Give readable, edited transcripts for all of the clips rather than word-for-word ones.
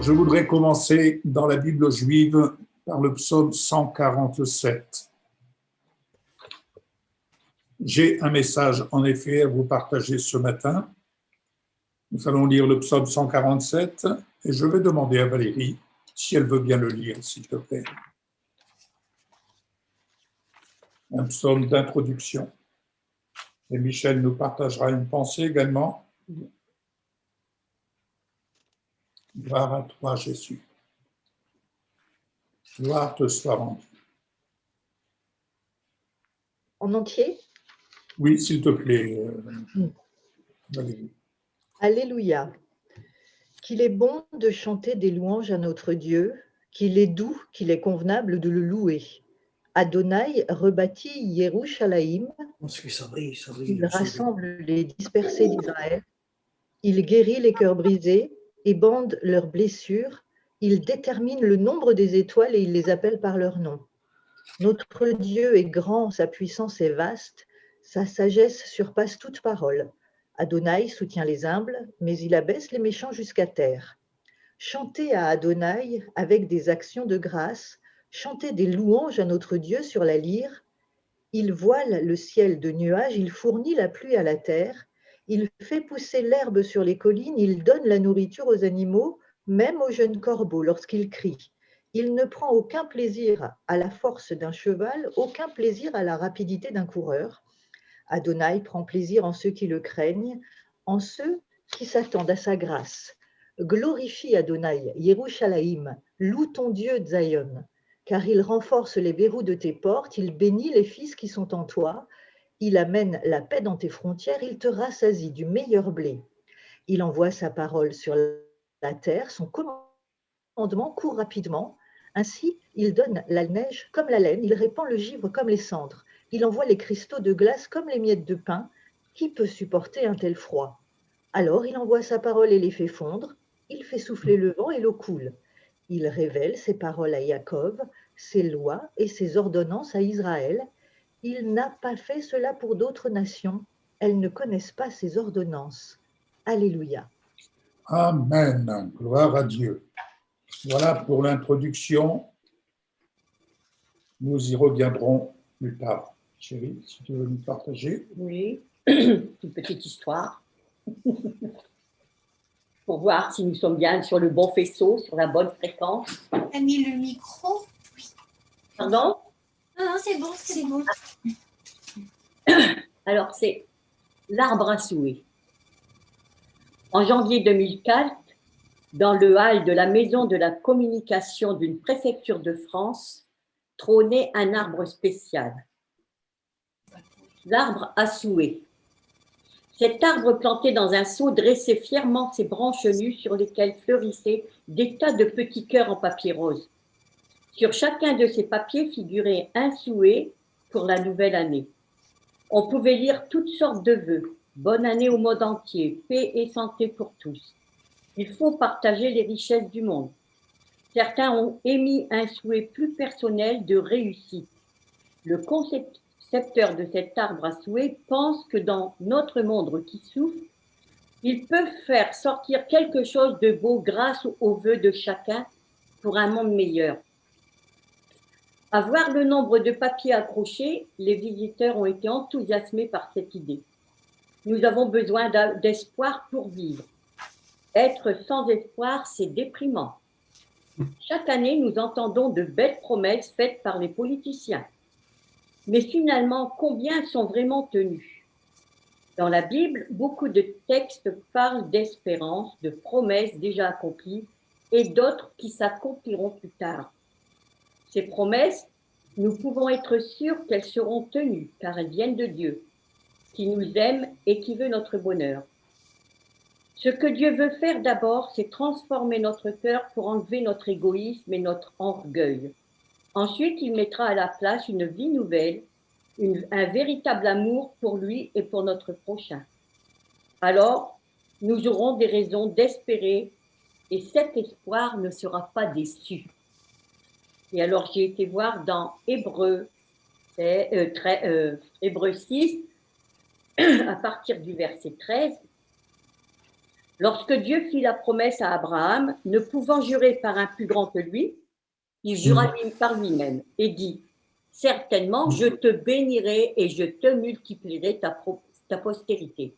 Je voudrais commencer dans la Bible juive par le psaume 147. J'ai un message en effet à vous partager ce matin. Nous allons lire le psaume 147 et je vais demander à Valérie si elle veut bien le lire, s'il te plaît. Un psaume d'introduction. Et Michel nous partagera une pensée également. Gloire à toi, Jésus. Gloire te soit rendue. En entier? Oui, s'il te plaît, Valérie. Alléluia. Qu'il est bon de chanter des louanges à notre Dieu, qu'il est doux, qu'il est convenable de le louer. Adonai rebâtit Yerushalayim, il rassemble les dispersés d'Israël, il guérit les cœurs brisés et bande leurs blessures, il détermine le nombre des étoiles et il les appelle par leur nom. Notre Dieu est grand, sa puissance est vaste, sa sagesse surpasse toute parole. Adonai soutient les humbles, mais il abaisse les méchants jusqu'à terre. Chantez à Adonai avec des actions de grâce, chantez des louanges à notre Dieu sur la lyre. Il voile le ciel de nuages, il fournit la pluie à la terre, il fait pousser l'herbe sur les collines, il donne la nourriture aux animaux, même aux jeunes corbeaux lorsqu'ils crient. Il ne prend aucun plaisir à la force d'un cheval, aucun plaisir à la rapidité d'un coureur. Adonai prend plaisir en ceux qui le craignent, en ceux qui s'attendent à sa grâce. Glorifie Adonai, Yerushalayim, loue ton Dieu Zion, car il renforce les verrous de tes portes, il bénit les fils qui sont en toi, il amène la paix dans tes frontières, il te rassasie du meilleur blé. Il envoie sa parole sur la terre, son commandement court rapidement. Ainsi, il donne la neige comme la laine, il répand le givre comme les cendres. Il envoie les cristaux de glace comme les miettes de pain. Qui peut supporter un tel froid? Alors il envoie sa parole et les fait fondre. Il fait souffler le vent et l'eau coule. Il révèle ses paroles à Jacob, ses lois et ses ordonnances à Israël. Il n'a pas fait cela pour d'autres nations. Elles ne connaissent pas ses ordonnances. Alléluia. Amen. Gloire à Dieu. Voilà pour l'introduction. Nous y reviendrons plus tard. Chérie, si tu veux nous partager. Oui, une petite histoire. Pour voir si nous sommes bien sur le bon faisceau, sur la bonne fréquence. T'as mis le micro? Oui. Pardon? Non, c'est bon, c'est bon. Alors, c'est l'arbre à souhait. En janvier 2004, dans le hall de la Maison de la Communication d'une préfecture de France, trônait un arbre spécial. L'arbre à souhait. Cet arbre planté dans un seau dressait fièrement ses branches nues sur lesquelles fleurissaient des tas de petits cœurs en papier rose. Sur chacun de ces papiers figurait un souhait pour la nouvelle année. On pouvait lire toutes sortes de vœux. Bonne année au monde entier, paix et santé pour tous. Il faut partager les richesses du monde. Certains ont émis un souhait plus personnel de réussite. Le concepteur de cet arbre à souhait pense que dans notre monde qui souffre, ils peuvent faire sortir quelque chose de beau grâce aux vœux de chacun pour un monde meilleur. À voir le nombre de papiers accrochés, les visiteurs ont été enthousiasmés par cette idée. Nous avons besoin d'espoir pour vivre. Être sans espoir, c'est déprimant. Chaque année, nous entendons de belles promesses faites par les politiciens. Mais finalement, combien sont vraiment tenus? Dans la Bible, beaucoup de textes parlent d'espérance, de promesses déjà accomplies et d'autres qui s'accompliront plus tard. Ces promesses, nous pouvons être sûrs qu'elles seront tenues car elles viennent de Dieu, qui nous aime et qui veut notre bonheur. Ce que Dieu veut faire d'abord, c'est transformer notre cœur pour enlever notre égoïsme et notre orgueil. Ensuite, il mettra à la place une vie nouvelle, un véritable amour pour lui et pour notre prochain. Alors, nous aurons des raisons d'espérer et cet espoir ne sera pas déçu. Et alors, j'ai été voir dans Hébreux 6, à partir du verset 13, Lorsque Dieu fit la promesse à Abraham, ne pouvant jurer par un plus grand que lui, il jura par lui-même et dit, certainement, je te bénirai et je te multiplierai ta postérité.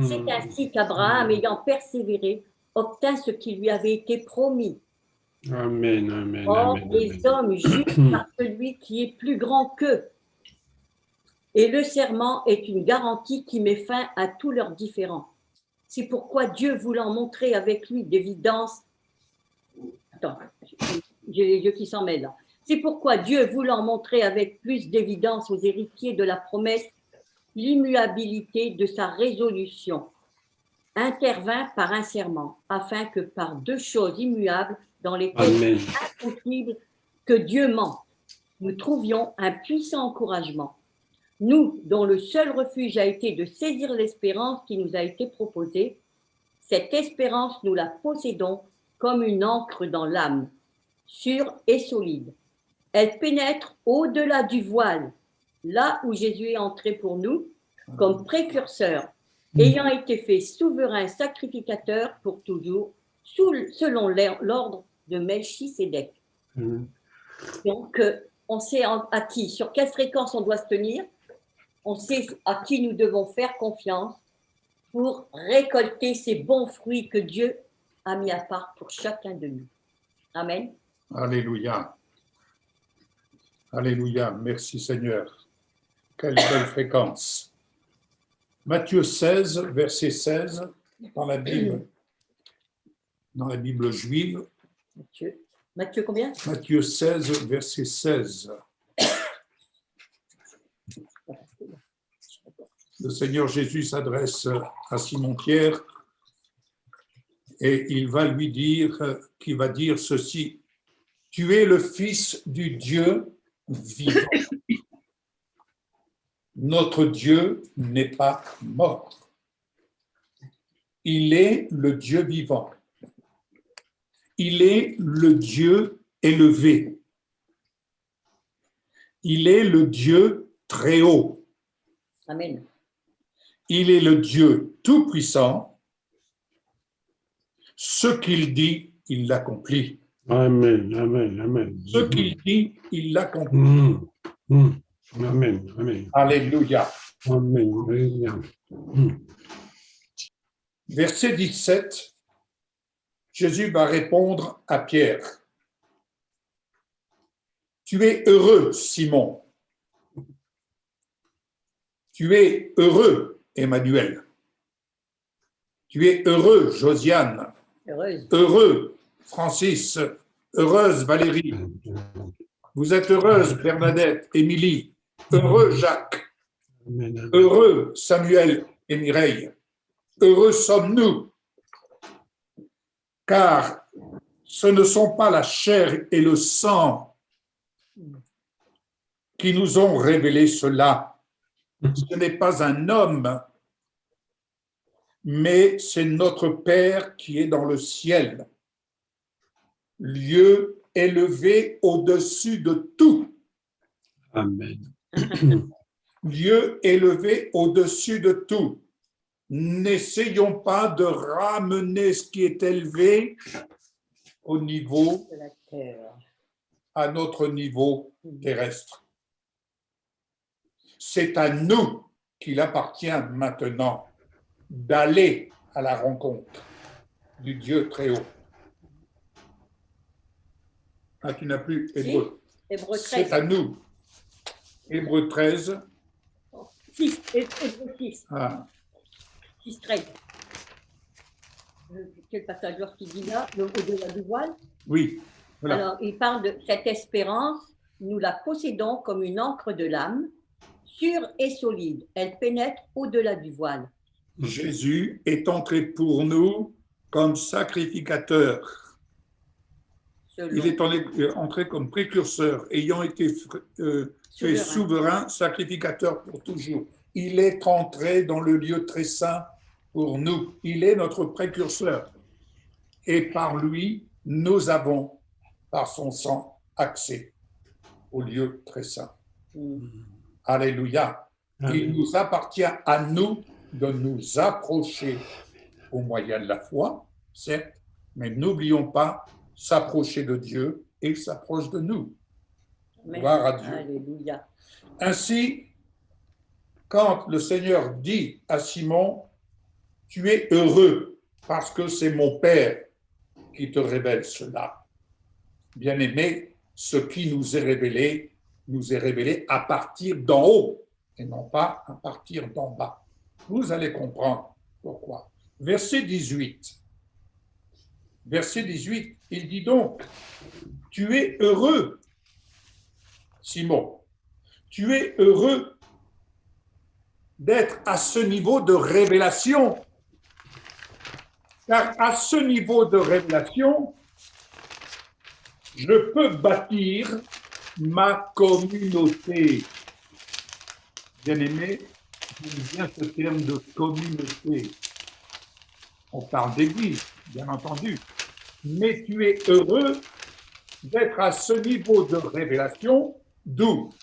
C'est ainsi qu'Abraham, ayant persévéré, obtint ce qui lui avait été promis. Amen, amen, Or, amen, les amen. hommes jugent par celui qui est plus grand qu'eux. Et le serment est une garantie qui met fin à tous leurs différends. C'est pourquoi Dieu, voulant montrer avec lui d'évidence... Attends, j'ai les yeux qui s'en mêlent là. C'est pourquoi Dieu, voulant montrer avec plus d'évidence aux héritiers de la promesse l'immuabilité de sa résolution, intervint par un serment, afin que par deux choses immuables dans lesquelles il est impossible que Dieu mente, nous trouvions un puissant encouragement. Nous, dont le seul refuge a été de saisir l'espérance qui nous a été proposée, cette espérance, nous la possédons comme une encre dans l'âme, sûre et solide. Elle pénètre au-delà du voile, là où Jésus est entré pour nous, comme précurseur, ayant été fait souverain sacrificateur pour toujours, selon l'ordre de Melchisédek. Donc, on sait à qui, sur quelle fréquence on doit se tenir, on sait à qui nous devons faire confiance pour récolter ces bons fruits que Dieu a mis à part pour chacun de nous. Amen. Alléluia. Alléluia. Merci Seigneur. Quelle belle fréquence. Matthieu 16, verset 16, dans la Bible juive. Matthieu combien? Matthieu 16, verset 16. Le Seigneur Jésus s'adresse à Simon-Pierre et il va lui dire, qu'il va dire ceci, « Tu es le Fils du Dieu vivant. Notre Dieu n'est pas mort. Il est le Dieu vivant. Il est le Dieu élevé. Il est le Dieu très haut. Amen. Il est le Dieu tout-puissant. Ce qu'il dit, il l'accomplit. Amen, amen, amen. Ce qu'il dit, il l'accomplit. Amen, amen. Alléluia. Amen, amen. Verset 17, Jésus va répondre à Pierre. Tu es heureux, Simon. Tu es heureux, Emmanuel. Tu es heureux, Josiane. Heureuse. Heureux, Francis. Heureuse, Valérie. Vous êtes heureuse, Bernadette, Émilie. Heureux, Jacques. Amen, amen. Heureux, Samuel et Mireille. Heureux sommes-nous, car ce ne sont pas la chair et le sang qui nous ont révélé cela. Ce n'est pas un homme, mais c'est notre Père qui est dans le ciel, lieu élevé au-dessus de tout. Amen. Lieu élevé au-dessus de tout. N'essayons pas de ramener ce qui est élevé au niveau, De la terre. à notre niveau terrestre. C'est à nous qu'il appartient maintenant d'aller à la rencontre du Dieu très haut. Ah, tu n'as plus Hébreu. Hébreu C'est 13. à nous. Hébreu 13. 6. Hébreu 6. Ah, 6, 13. Quel passage lorsqu'il dit là, au-delà du voile? oui, voilà. Alors, il parle de cette espérance, nous la possédons comme une encre de l'âme, sûre et solide. Elle pénètre au-delà du voile. Jésus est entré pour nous comme sacrificateur. Il est entré comme précurseur, ayant été fait souverain, sacrificateur pour toujours. Il est entré dans le lieu très saint pour nous. Il est notre précurseur. Et par lui, nous avons, par son sang, accès au lieu très saint. Alléluia. Il nous appartient à nous de nous approcher au moyen de la foi, certes, mais n'oublions pas s'approcher de Dieu et il s'approche de nous. Amen. Gloire à Dieu. Alléluia. Ainsi, quand le Seigneur dit à Simon, tu es heureux parce que c'est mon Père qui te révèle cela. Bien-aimé, ce qui nous est révélé à partir d'en haut et non pas à partir d'en bas. Vous allez comprendre pourquoi. Verset 18. Verset 18, il dit donc, tu es heureux, Simon, tu es heureux d'être à ce niveau de révélation. Car à ce niveau de révélation, je peux bâtir ma communauté. Bien-aimé, j'aime bien ce terme de communauté. On parle d'église, bien entendu. Mais tu es heureux d'être à ce niveau de révélation, d'où,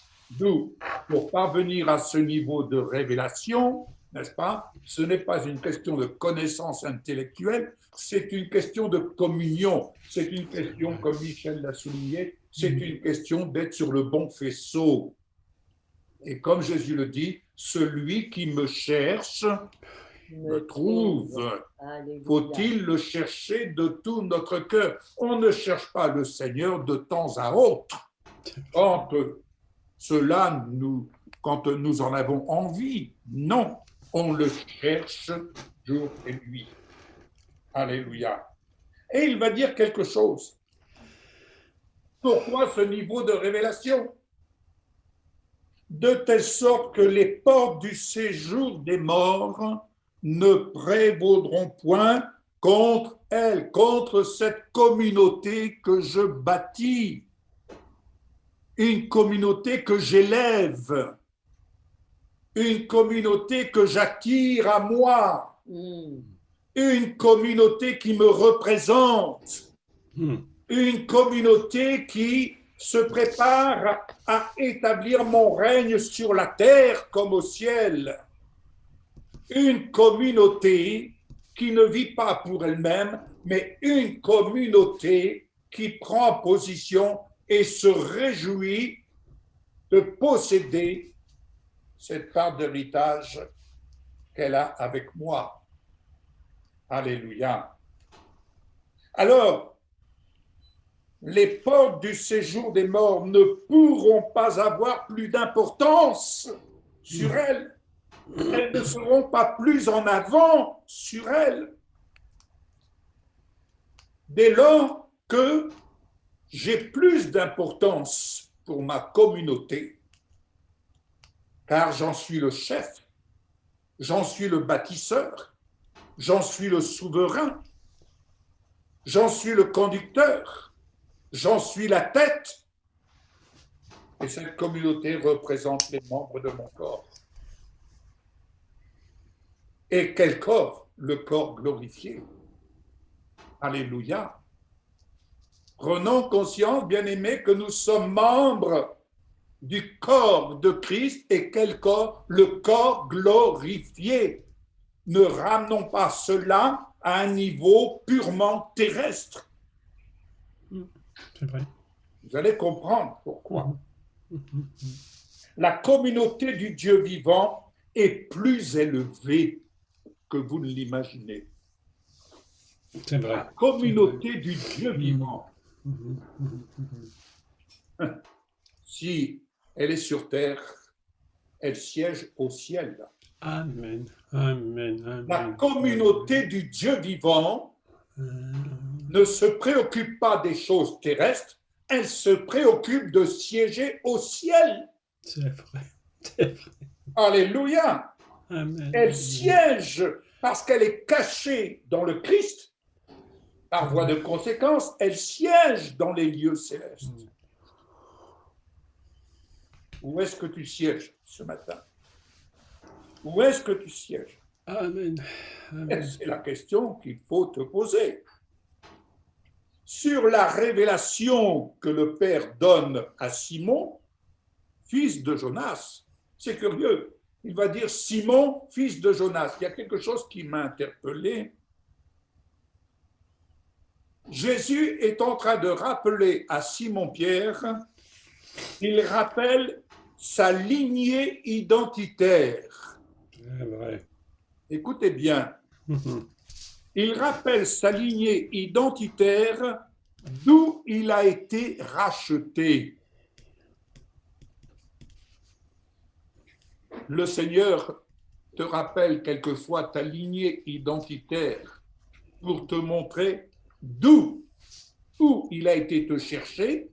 pour parvenir à ce niveau de révélation, n'est-ce pas? Ce n'est pas une question de connaissance intellectuelle, c'est une question de communion. C'est une question, comme Michel l'a souligné, c'est une question d'être sur le bon faisceau. Et comme Jésus le dit, celui qui me cherche me trouve. Faut-il le chercher de tout notre cœur? On ne cherche pas le Seigneur de temps à autre. Quand nous en avons envie, non, on le cherche jour et nuit. Alléluia. Et il va dire quelque chose. Pourquoi ce niveau de révélation? De telle sorte que les portes du séjour des morts ne prévaudront point contre elle, contre cette communauté que je bâtis, une communauté que j'élève, une communauté que j'attire à moi, une communauté qui me représente, une communauté qui se prépare à établir mon règne sur la terre comme au ciel. Une communauté qui ne vit pas pour elle-même, mais une communauté qui prend position et se réjouit de posséder cette part d'héritage qu'elle a avec moi. Alléluia. Alors, les portes du séjour des morts ne pourront pas avoir plus d'importance sur elles. Elles ne seront pas plus en avant sur elles. Dès lors que j'ai plus d'importance pour ma communauté, car j'en suis le chef, j'en suis le bâtisseur, j'en suis le souverain, j'en suis le conducteur, j'en suis la tête, et cette communauté représente les membres de mon corps. Et quel corps? Le corps glorifié. Alléluia. Prenons conscience, bien-aimés, que nous sommes membres du corps de Christ. Et quel corps? Le corps glorifié. Ne ramenons pas cela à un niveau purement terrestre. C'est vrai. Vous allez comprendre pourquoi. La communauté du Dieu vivant est plus élevée que vous ne l'imaginez. C'est vrai. La communauté du Dieu vivant, si elle est sur terre, elle siège au ciel. Amen. Amen. Amen. La communauté du Dieu vivant ne se préoccupe pas des choses terrestres, elle se préoccupe de siéger au ciel. C'est vrai. C'est vrai. Alléluia. Amen. Elle siège parce qu'elle est cachée dans le Christ. Par voie de conséquence, elle siège dans les lieux célestes. Où est-ce que tu sièges ce matin? Où est-ce que tu sièges? Amen. Amen. C'est la question qu'il faut te poser. Sur la révélation que le Père donne à Simon, fils de Jonas, c'est curieux. Il va dire Simon, fils de Jonas. Il y a quelque chose qui m'a interpellé. Jésus est en train de rappeler à Simon-Pierre, il rappelle sa lignée identitaire. C'est vrai. Écoutez bien, Mhm. il rappelle sa lignée identitaire d'où il a été racheté. Le Seigneur te rappelle quelquefois ta lignée identitaire pour te montrer où il a été te chercher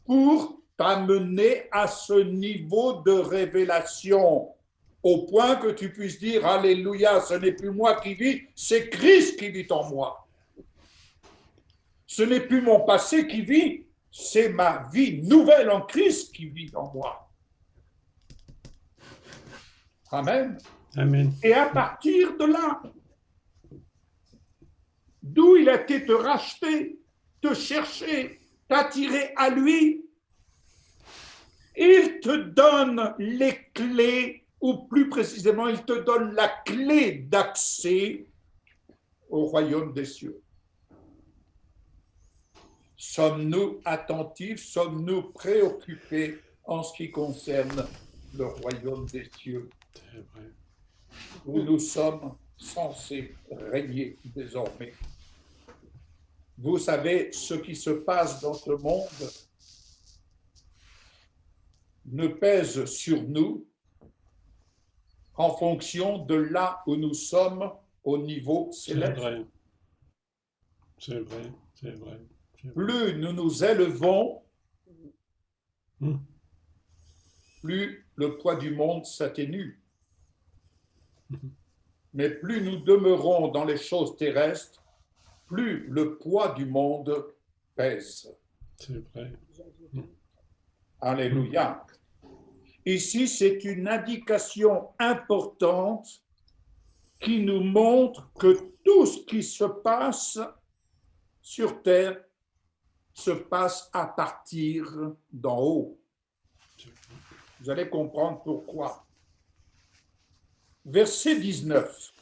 pour t'amener à ce niveau de révélation, au point que tu puisses dire, Alléluia, ce n'est plus moi qui vis, c'est Christ qui vit en moi. Ce n'est plus mon passé qui vit, c'est ma vie nouvelle en Christ qui vit en moi. Amen. Amen. Et à partir de là, d'où il a été te racheter, te chercher, t'attirer à lui, il te donne les clés, ou plus précisément, il te donne la clé d'accès au royaume des cieux. Sommes-nous attentifs, sommes-nous préoccupés en ce qui concerne le royaume des cieux, C'est vrai. où nous sommes censés régner désormais? Vous savez, ce qui se passe dans ce monde ne pèse sur nous en fonction de là où nous sommes au niveau C'est céleste. vrai. C'est vrai. C'est vrai. C'est vrai. Plus nous nous élevons, Mhm. plus le poids du monde s'atténue. Mhm. Mais plus nous demeurons dans les choses terrestres, plus le poids du monde pèse. C'est vrai. Alléluia. Ici, c'est une indication importante qui nous montre que tout ce qui se passe sur terre se passe à partir d'en haut. Vous allez comprendre pourquoi. Verset 19.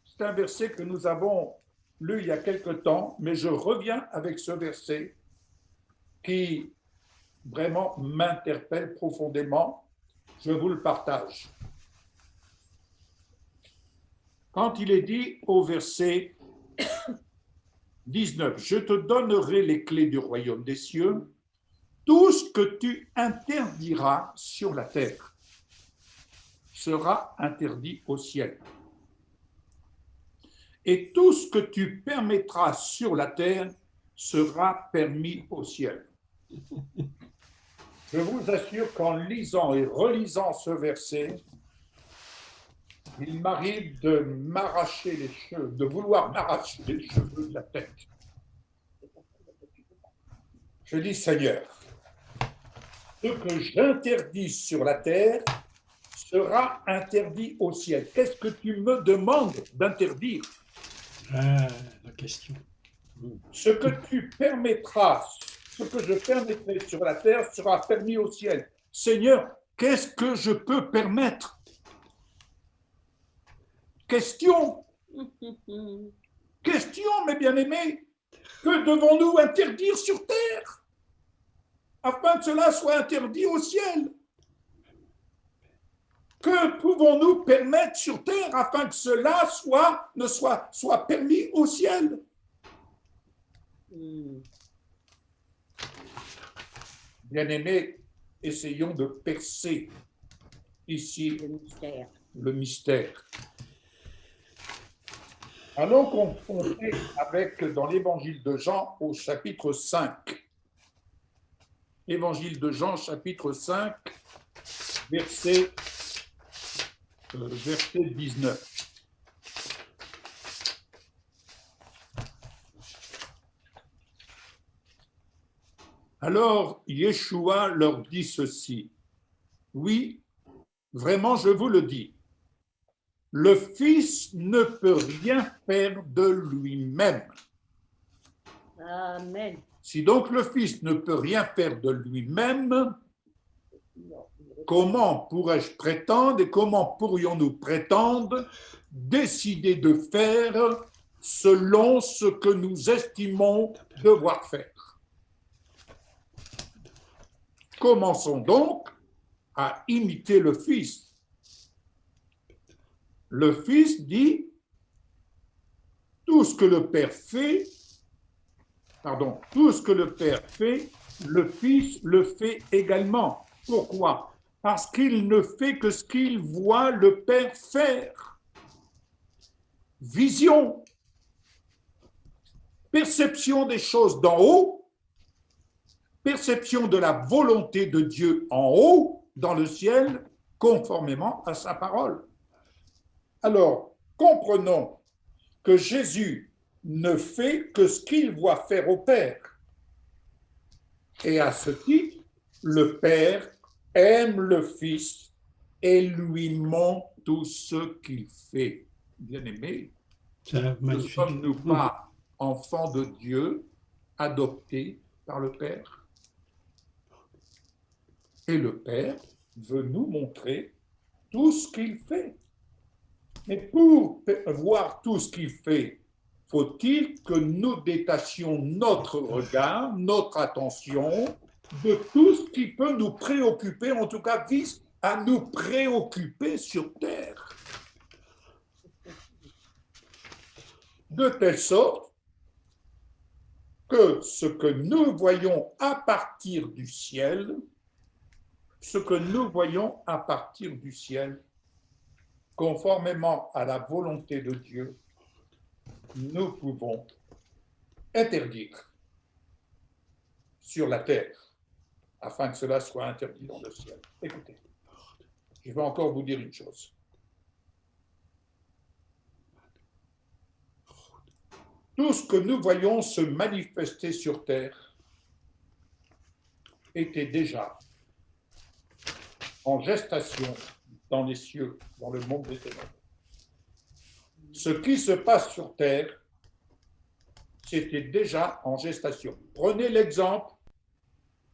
C'est un verset que nous avons lu il y a quelque temps, mais je reviens avec ce verset qui vraiment m'interpelle profondément. Je vous le partage. Quand il est dit au verset 19, « Je te donnerai les clés du royaume des cieux, tout ce que tu interdiras sur la terre sera interdit au ciel. Et tout ce que tu permettras sur la terre sera permis au ciel. » Je vous assure qu'en lisant et relisant ce verset, il m'arrive de m'arracher les cheveux, de vouloir m'arracher les cheveux de la tête. Je dis, Seigneur, ce que j'interdis sur la terre sera interdit au ciel. Qu'est-ce que tu me demandes d'interdire? Ah, la question. Ce que tu permettras, ce que je permettrai sur la terre sera permis au ciel. Seigneur, qu'est-ce que je peux permettre? Question, mes bien-aimés, que devons-nous interdire sur terre afin que cela soit interdit au ciel? Que pouvons-nous permettre sur terre afin que cela soit permis au ciel? Bien-aimés, essayons de percer ici le mystère. Allons confronter avec, dans l'évangile de Jean au chapitre 5. Évangile de Jean, chapitre 5, verset 19. Alors Yeshua leur dit ceci: oui, vraiment, je vous le dis, le Fils ne peut rien faire de lui-même. Amen. Si donc le Fils ne peut rien faire de lui-même, comment pourrais-je prétendre et comment pourrions-nous prétendre décider de faire selon ce que nous estimons devoir faire. Commençons donc à imiter le Fils. Le Fils dit, tout ce que le Père fait, tout ce que le Père fait, le Fils le fait également. Pourquoi? Parce qu'il ne fait que ce qu'il voit le Père faire. Vision, perception des choses d'en haut, perception de la volonté de Dieu en haut, dans le ciel, conformément à sa parole. Alors, comprenons que Jésus ne fait que ce qu'il voit faire au Père. Et à ce titre, le Père aime le Fils et lui montre tout ce qu'il fait. Bien-aimés, ne sommes-nous pas enfants de Dieu, adoptés par le Père? Et le Père veut nous montrer tout ce qu'il fait. Mais pour voir tout ce qu'il fait, faut-il que nous détachions notre regard, notre attention de tout ce qui peut nous préoccuper, en tout cas vise à nous préoccuper sur terre. De telle sorte que ce que nous voyons à partir du ciel, conformément à la volonté de Dieu, nous pouvons interdire sur la terre, afin que cela soit interdit dans le ciel. Écoutez, je vais encore vous dire une chose. Tout ce que nous voyons se manifester sur terre était déjà en gestation dans les cieux, dans le monde des ténèbres. Ce qui se passe sur terre, c'était déjà en gestation. Prenez l'exemple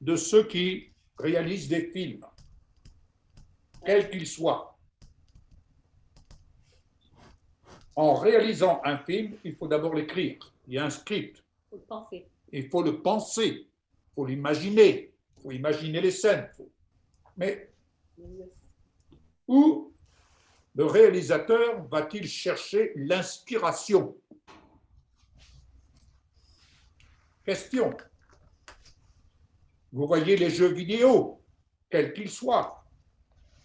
de ceux qui réalisent des films, quels qu'ils soient. En réalisant un film, il faut d'abord l'écrire. Il y a un script. Il faut le penser. Il faut l'imaginer. Il faut imaginer les scènes. Mais où le réalisateur va-t-il chercher l'inspiration? Question. Vous voyez les jeux vidéo, quels qu'ils soient.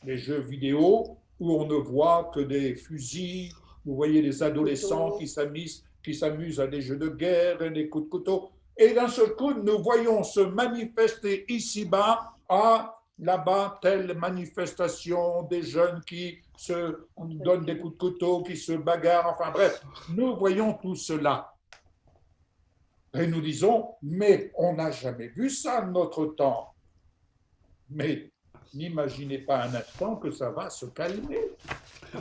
Les jeux vidéo où on ne voit que des fusils, vous voyez des adolescents qui s'amusent à des jeux de guerre et des coups de couteau. Et d'un seul coup, nous voyons se manifester ici-bas, là-bas, telle manifestation des jeunes qui se donnent des coups de couteau, qui se bagarrent, enfin bref, nous voyons tout cela. Et nous disons, mais on n'a jamais vu ça de notre temps. Mais n'imaginez pas un instant que ça va se calmer.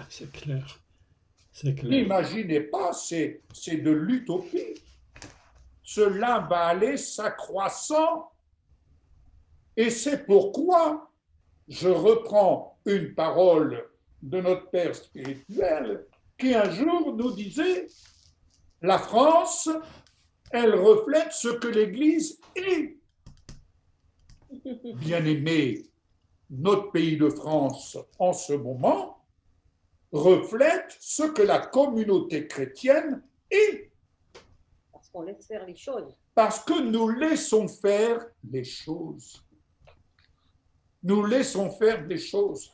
C'est clair. C'est clair. N'imaginez pas, c'est de l'utopie. Cela va aller s'accroissant. Et c'est pourquoi je reprends une parole de notre Père spirituel qui un jour nous disait, la France, elle reflète ce que l'Église est. Bien-aimé, notre pays de France, en ce moment, reflète ce que la communauté chrétienne est. Parce qu'on laisse faire les choses. Parce que nous laissons faire les choses. Nous laissons faire des choses.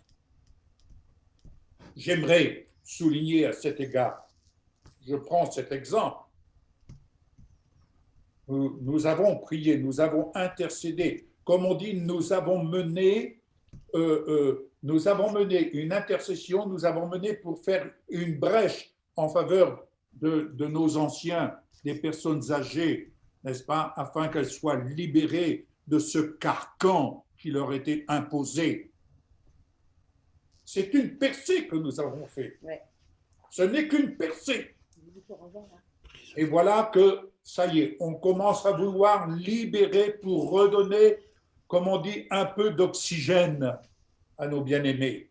J'aimerais souligner à cet égard, je prends cet exemple. Nous avons prié, nous avons intercédé. Comme on dit, nous avons mené une intercession, nous avons mené pour faire une brèche en faveur de nos anciens, des personnes âgées, n'est-ce pas, afin qu'elles soient libérées de ce carcan qui leur était imposé. C'est une percée que nous avons fait. Ouais. Ce n'est qu'une percée. Et voilà que, ça y est, on commence à vouloir libérer pour redonner, comme on dit, un peu d'oxygène à nos bien-aimés.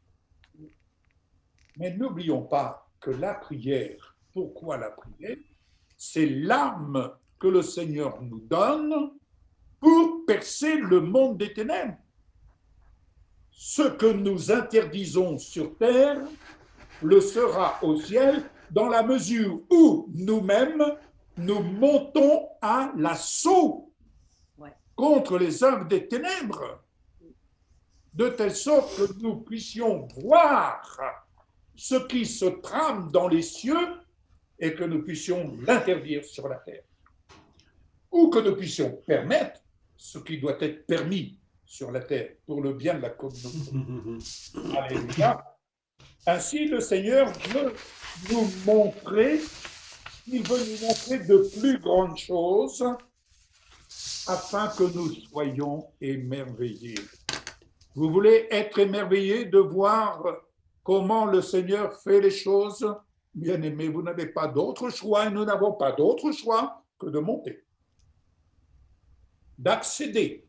Mais n'oublions pas que la prière, pourquoi la prière? c'est l'arme que le Seigneur nous donne pour percer le monde des ténèbres. Ce que nous interdisons sur terre le sera au ciel, dans la mesure où nous-mêmes, nous montons à l'assaut contre les œuvres des ténèbres, de telle sorte que nous puissions voir ce qui se trame dans les cieux et que nous puissions l'interdire sur la terre. Ou que nous puissions permettre ce qui doit être permis sur la terre pour le bien de la communauté. Alléluia. Ainsi, le Seigneur veut nous montrer, il veut nous montrer de plus grandes choses afin que nous soyons émerveillés. Vous voulez être émerveillés de voir comment le Seigneur fait les choses? Bien-aimés, vous n'avez pas d'autre choix et nous n'avons pas d'autre choix que de monter, d'accéder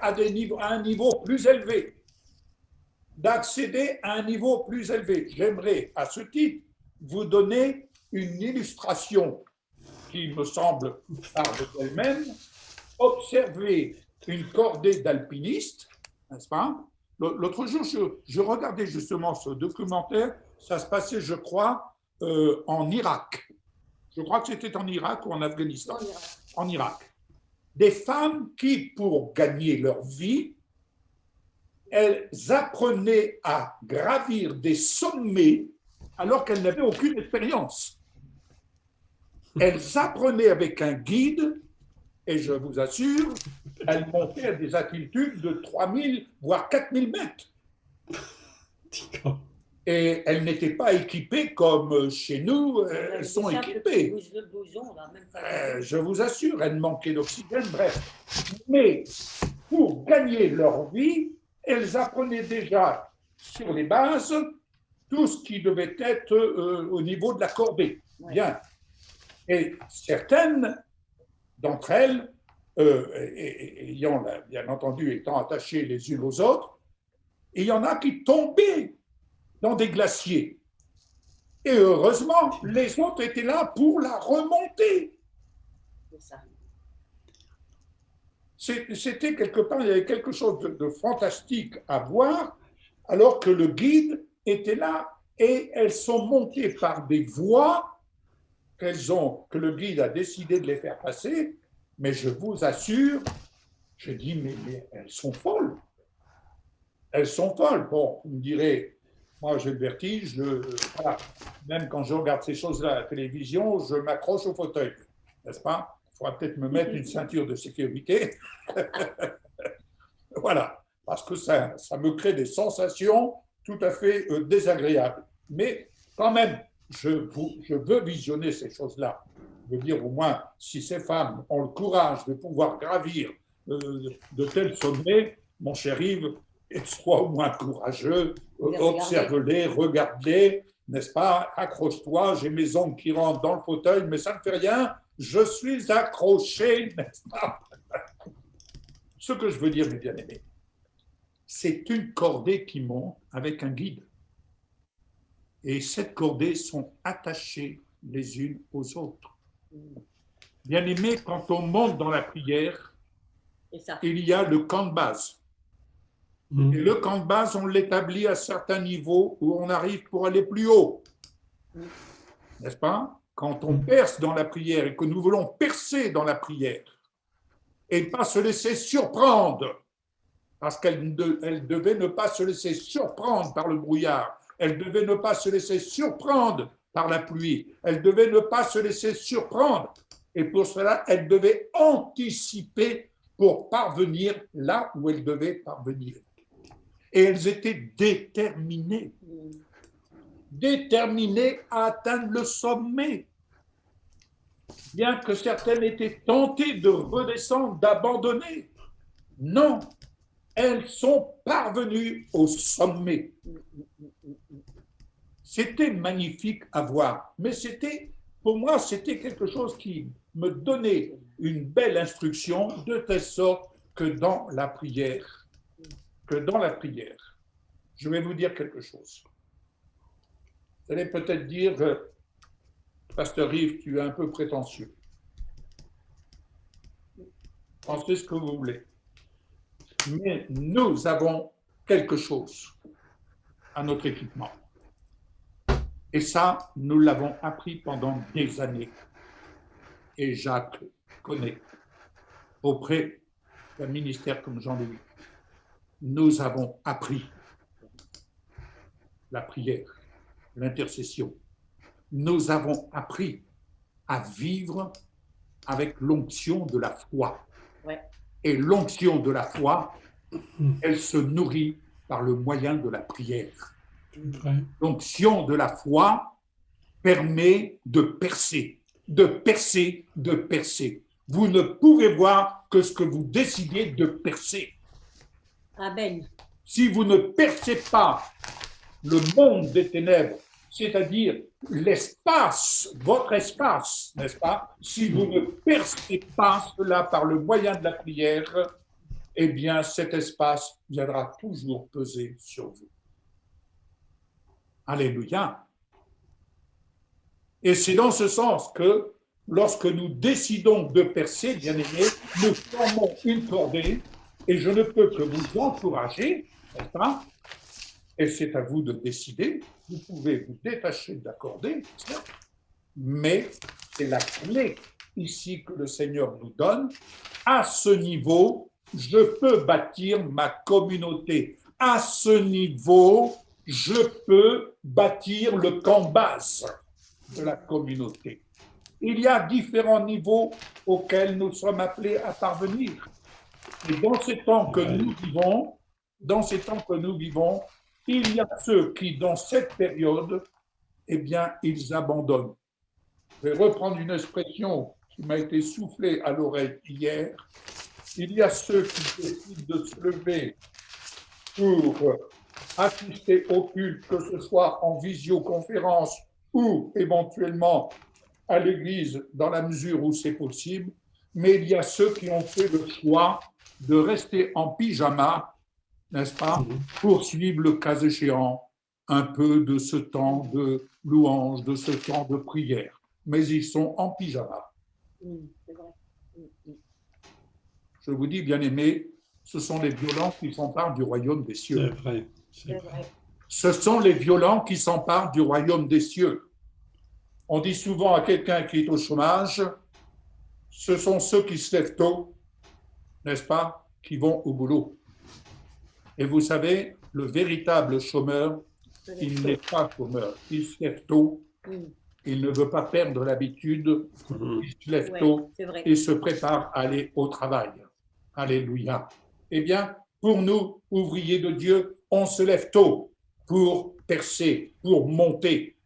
à un niveau plus élevé, d'accéder à un niveau plus élevé. J'aimerais, à ce titre, vous donner une illustration qui me semble parler d'elle-même. Observez une cordée d'alpinistes, n'est-ce pas? L'autre jour, je regardais justement ce documentaire, ça se passait, je crois, en Irak. Je crois que c'était en Irak ou en Afghanistan. En Irak. Des femmes qui, pour gagner leur vie, elles apprenaient à gravir des sommets alors qu'elles n'avaient aucune expérience. Elles apprenaient avec un guide, et je vous assure, elles montaient à des altitudes de 3000 voire 4000 mètres. Et elles n'étaient pas équipées comme chez nous, elles sont équipées. Je vous assure, elles manquaient d'oxygène, bref. Mais pour gagner leur vie, elles apprenaient déjà sur les bases tout ce qui devait être au niveau de la cordée. Bien. Et certaines d'entre elles, ayant bien entendu étant attachées les unes aux autres, il y en a qui tombaient dans des glaciers. Et heureusement, les autres étaient là pour la remonter. C'était quelque part, il y avait quelque chose de fantastique à voir, alors que le guide était là et elles sont montées par des voies que le guide a décidé de les faire passer, mais je vous assure, je dis, mais elles sont folles. Elles sont folles. Bon, vous me direz, moi j'ai le vertige, voilà. Même quand je regarde ces choses-là à la télévision, je m'accroche au fauteuil, n'est-ce pas? Il faudra peut-être me mettre une ceinture de sécurité. Voilà, parce que ça me crée des sensations tout à fait désagréables. Mais quand même, je veux visionner ces choses-là. Je veux dire, au moins, si ces femmes ont le courage de pouvoir gravir de tels sommets, mon cher Yves, sois au moins courageux, observe-les, regarde-les, n'est-ce pas? Accroche-toi, j'ai mes ongles qui rentrent dans le fauteuil, mais ça ne fait rien, je suis accroché, n'est-ce pas? Ce que je veux dire, mes bien-aimés, c'est une cordée qui monte avec un guide. Et cette cordée sont attachées les unes aux autres. Bien-aimés, quand on monte dans la prière, il y a le camp de base. Et le camp de base, on l'établit à certains niveaux où on arrive pour aller plus haut. N'est-ce pas? Quand on perce dans la prière et que nous voulons percer dans la prière et pas se laisser surprendre, parce qu'elle devait ne pas se laisser surprendre par le brouillard, elle devait ne pas se laisser surprendre par la pluie, elle devait ne pas se laisser surprendre. Et pour cela, elle devait anticiper pour parvenir là où elle devait parvenir. Et elles étaient déterminées à atteindre le sommet. Bien que certaines étaient tentées de redescendre, d'abandonner. Non, elles sont parvenues au sommet. C'était magnifique à voir, mais pour moi, c'était quelque chose qui me donnait une belle instruction de telle sorte que dans la prière, je vais vous dire quelque chose. Vous allez peut-être dire, Pasteur Yves, tu es un peu prétentieux. Pensez ce que vous voulez. Mais nous avons quelque chose à notre équipement. Et ça, nous l'avons appris pendant des années. Et Jacques connaît auprès d'un ministère comme Jean-Louis. Nous avons appris la prière, l'intercession. Nous avons appris à vivre avec l'onction de la foi. Ouais. Et l'onction de la foi, elle se nourrit par le moyen de la prière. L'onction de la foi permet de percer, de percer, de percer. Vous ne pouvez voir que ce que vous décidez de percer. Amen. Si vous ne percez pas le monde des ténèbres, c'est-à-dire l'espace, votre espace, n'est-ce pas? Si vous ne percez pas cela par le moyen de la prière, eh bien cet espace viendra toujours peser sur vous. Alléluia. Et c'est dans ce sens que lorsque nous décidons de percer, bien aimés, nous formons une cordée et je ne peux que vous encourager, n'est-ce pas? Et c'est à vous de décider. Vous pouvez vous détacher de la cordée, certes, mais c'est la clé ici que le Seigneur nous donne. À ce niveau, je peux bâtir ma communauté. À ce niveau, je peux bâtir le camp base de la communauté. Il y a différents niveaux auxquels nous sommes appelés à parvenir. Et dans ces temps que nous vivons, il y a ceux qui, dans cette période, eh bien, ils abandonnent. Je vais reprendre une expression qui m'a été soufflée à l'oreille hier. Il y a ceux qui décident de se lever pour assister au culte, que ce soit en visioconférence ou éventuellement à l'église dans la mesure où c'est possible, mais il y a ceux qui ont fait le choix de rester en pyjama, n'est-ce pas, pour suivre le cas échéant un peu de ce temps de louange, de ce temps de prière. Mais ils sont en pyjama. C'est vrai. Je vous dis, bien-aimés, ce sont les violents qui s'emparent du royaume des cieux. C'est vrai. C'est vrai. Ce sont les violents qui s'emparent du royaume des cieux. On dit souvent à quelqu'un qui est au chômage, ce sont ceux qui se lèvent tôt, n'est-ce pas, qui vont au boulot. Et vous savez, le véritable chômeur, il n'est pas chômeur. Il se lève tôt, il ne veut pas perdre l'habitude, il se lève tôt et se prépare à aller au travail. Alléluia. Eh bien, pour nous, ouvriers de Dieu, on se lève tôt pour percer, pour monter.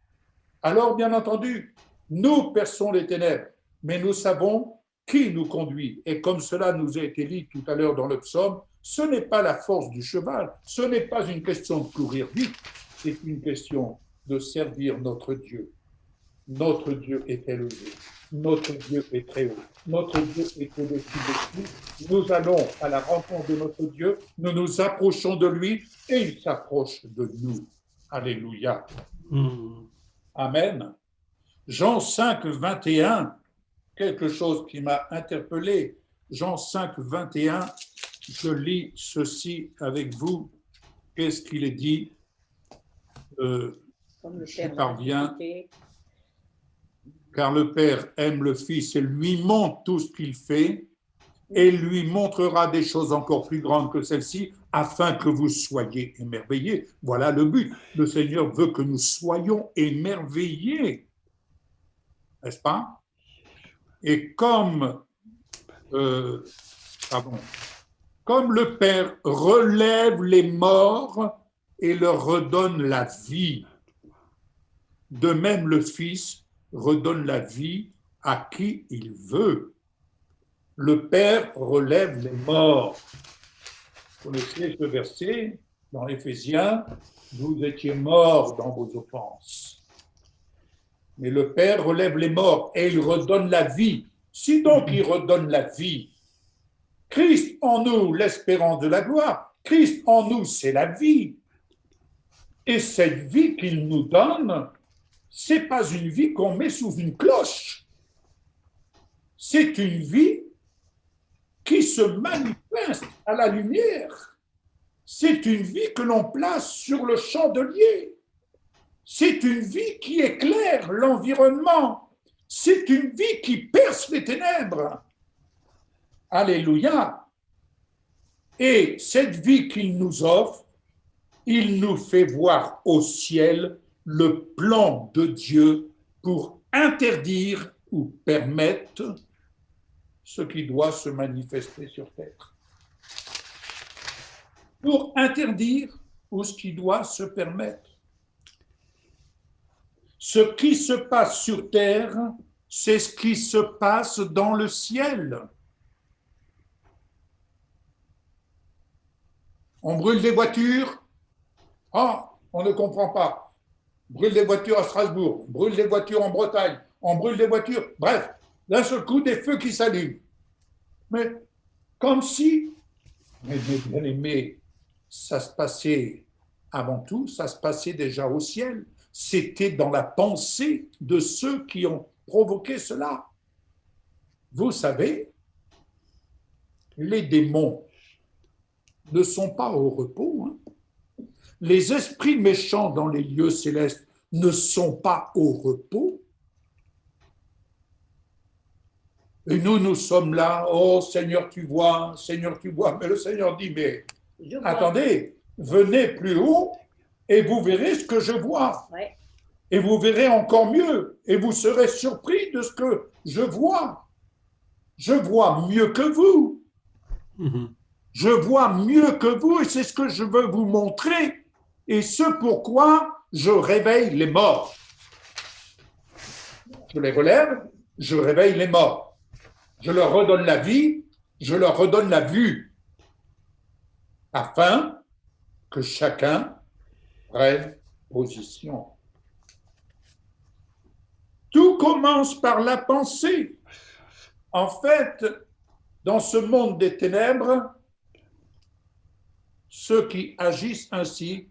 Alors, bien entendu, nous perçons les ténèbres, mais nous savons qui nous conduit. Et comme cela nous a été dit tout à l'heure dans le psaume, ce n'est pas la force du cheval, ce n'est pas une question de courir vite, c'est une question de servir notre Dieu. Notre Dieu est élevé, notre Dieu est très haut, notre Dieu est au-dessus de tout. Nous allons à la rencontre de notre Dieu, nous nous approchons de lui et il s'approche de nous. Alléluia. Amen. Jean 5, 21, quelque chose qui m'a interpellé. Jean 5, 21, je lis ceci avec vous. Qu'est-ce qu'il est dit? Je parviens. Car le Père aime le Fils et lui montre tout ce qu'il fait et lui montrera des choses encore plus grandes que celles-ci afin que vous soyez émerveillés. Voilà le but. Le Seigneur veut que nous soyons émerveillés. N'est-ce pas? Et comme le Père relève les morts et leur redonne la vie, de même le Fils redonne la vie à qui il veut. Le Père relève les morts. Vous connaissez ce verset dans Éphésiens, vous étiez morts dans vos offenses. Mais le Père relève les morts et il redonne la vie. Si donc il redonne la vie, Christ en nous, l'espérance de la gloire, Christ en nous, c'est la vie. Et cette vie qu'il nous donne, c'est pas une vie qu'on met sous une cloche. C'est une vie qui se manifeste à la lumière. C'est une vie que l'on place sur le chandelier. C'est une vie qui éclaire l'environnement. C'est une vie qui perce les ténèbres. Alléluia. Et cette vie qu'il nous offre, il nous fait voir au ciel le plan de Dieu pour interdire ou permettre ce qui doit se manifester sur terre. Pour interdire ou ce qui doit se permettre. Ce qui se passe sur terre, c'est ce qui se passe dans le ciel. On brûle des voitures. Ah, on ne comprend pas. On brûle des voitures à Strasbourg, on brûle des voitures en Bretagne, on brûle des voitures. Bref, d'un seul coup, des feux qui s'allument. Mais comme si, mais bien aimé, ça se passait avant tout, ça se passait déjà au ciel. C'était dans la pensée de ceux qui ont provoqué cela. Vous savez, les démons ne sont pas au repos. Les esprits méchants dans les lieux célestes ne sont pas au repos. Et nous sommes là, oh Seigneur, tu vois, mais le Seigneur dit, mais attendez, venez plus haut et vous verrez ce que je vois. Ouais. Et vous verrez encore mieux et vous serez surpris de ce que je vois. Je vois mieux que vous. Je vois mieux que vous et c'est ce que je veux vous montrer. Et ce pourquoi je réveille les morts. Je les relève, je réveille les morts. Je leur redonne la vie, je leur redonne la vue. Afin que chacun prenne position. Tout commence par la pensée. En fait, dans ce monde des ténèbres, ceux qui agissent ainsi,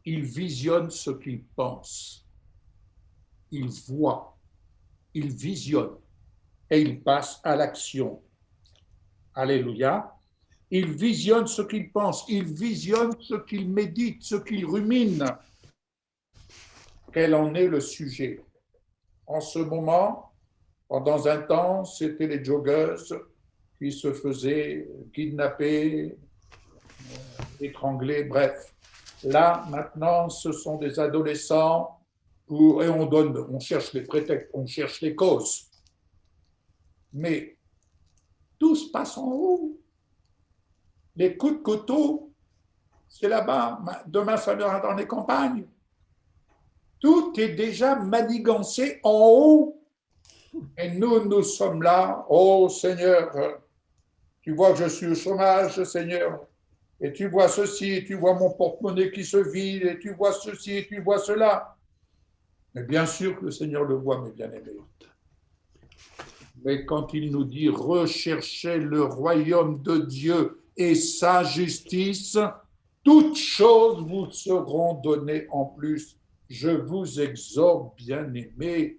ils visionnent ce qu'ils pensent. Ils voient, ils visionnent et ils passent à l'action. Alléluia. Ils visionnent ce qu'ils pensent, ils visionnent ce qu'ils méditent, ce qu'ils ruminent. Quel en est le sujet? En ce moment, pendant un temps, c'était les joggeuses qui se faisaient kidnapper, étrangler, bref. Là, maintenant, ce sont des adolescents et on cherche les prétextes, on cherche les causes. Mais tout se passe en haut. Les coups de couteau, c'est là-bas. Demain, ça viendra dans les campagnes. Tout est déjà manigancé en haut. Et nous sommes là. Oh Seigneur, tu vois que je suis au chômage, Seigneur. Et tu vois ceci, et tu vois mon porte-monnaie qui se vide, et tu vois ceci, et tu vois cela. Mais bien sûr que le Seigneur le voit, mes bien-aimés. Mais quand il nous dit « Recherchez le royaume de Dieu et sa justice, toutes choses vous seront données en plus. » Je vous exhorte, bien-aimés,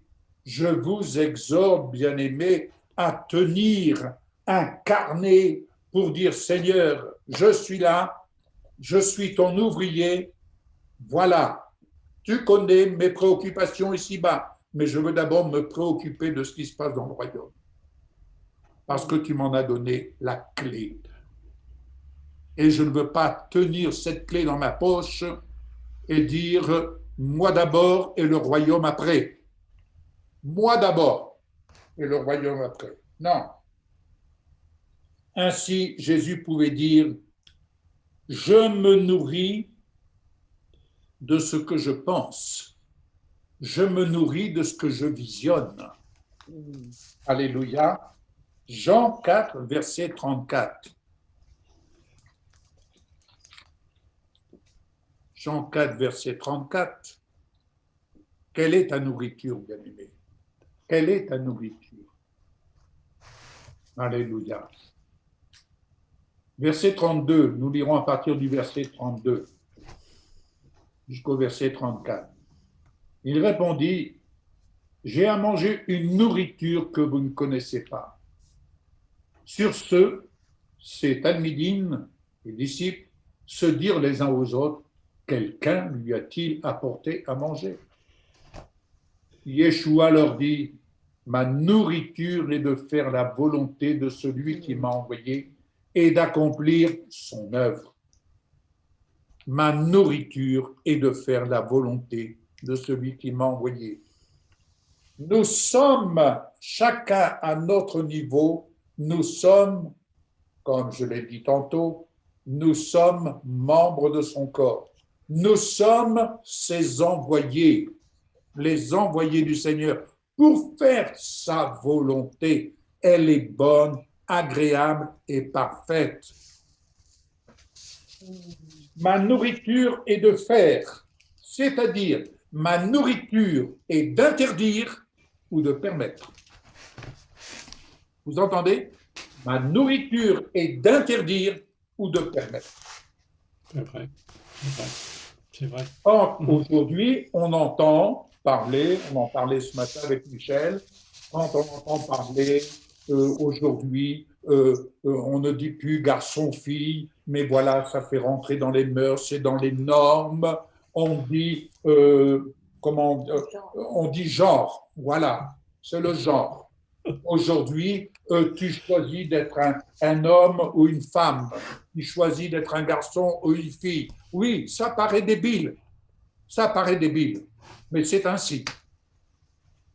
à tenir un carnet pour dire « Seigneur, je suis là, je suis ton ouvrier, voilà, tu connais mes préoccupations ici-bas, mais je veux d'abord me préoccuper de ce qui se passe dans le royaume. Parce que tu m'en as donné la clé. Et je ne veux pas tenir cette clé dans ma poche et dire « moi d'abord et le royaume après ». Moi d'abord et le royaume après. Non. Ainsi, Jésus pouvait dire « je me nourris de ce que je pense. Je me nourris de ce que je visionne. » Alléluia. Jean 4, verset 34. Jean 4, verset 34. Quelle est ta nourriture, bien-aimé? Quelle est ta nourriture? Alléluia. Verset 32, nous lirons à partir du verset 32 jusqu'au verset 34. Il répondit, j'ai à manger une nourriture que vous ne connaissez pas. Sur ce, ces Talmidim, les disciples, se dirent les uns aux autres, quelqu'un lui a-t-il apporté à manger? Yeshua leur dit, ma nourriture est de faire la volonté de celui qui m'a envoyé et d'accomplir son œuvre. Ma nourriture est de faire la volonté de celui qui m'a envoyé. Nous sommes, chacun à notre niveau, nous sommes, comme je l'ai dit tantôt, nous sommes membres de son corps. Nous sommes ses envoyés, les envoyés du Seigneur, pour faire sa volonté. Elle est bonne, agréable et parfaite. Ma nourriture est de faire, c'est-à-dire ma nourriture est d'interdire ou de permettre. Vous entendez? Ma nourriture est d'interdire ou de permettre. C'est vrai, c'est vrai, c'est vrai. Or, aujourd'hui, on entend parler, on en parlait ce matin avec Michel, quand on entend parler aujourd'hui, on ne dit plus garçon-fille, mais voilà, ça fait rentrer dans les mœurs et dans les normes. On dit, on dit genre, voilà, c'est le genre. Aujourd'hui, tu choisis d'être un homme ou une femme, tu choisis d'être un garçon ou une fille. Oui, ça paraît débile, mais c'est ainsi.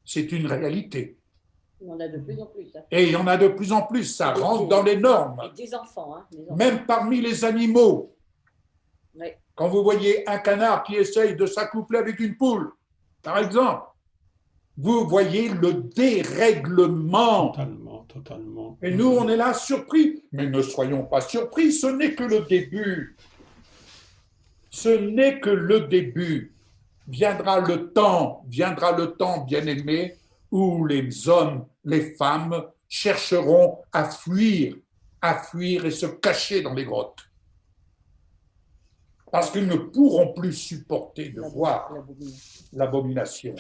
C'est une réalité. Il y en a de plus en plus. Hein. Et il y en a de plus en plus, ça rentre dans les normes. Avec des enfants, hein, les enfants. Même parmi les animaux. Oui. Quand vous voyez un canard qui essaye de s'accoupler avec une poule, par exemple, vous voyez le dérèglement. Totalement. Et nous, on est là surpris. Mais ne soyons pas surpris, ce n'est que le début. Ce n'est que le début. Viendra le temps, bien-aimé, où les hommes, les femmes chercheront à fuir et se cacher dans les grottes. Parce qu'ils ne pourront plus supporter de voir l'abomination.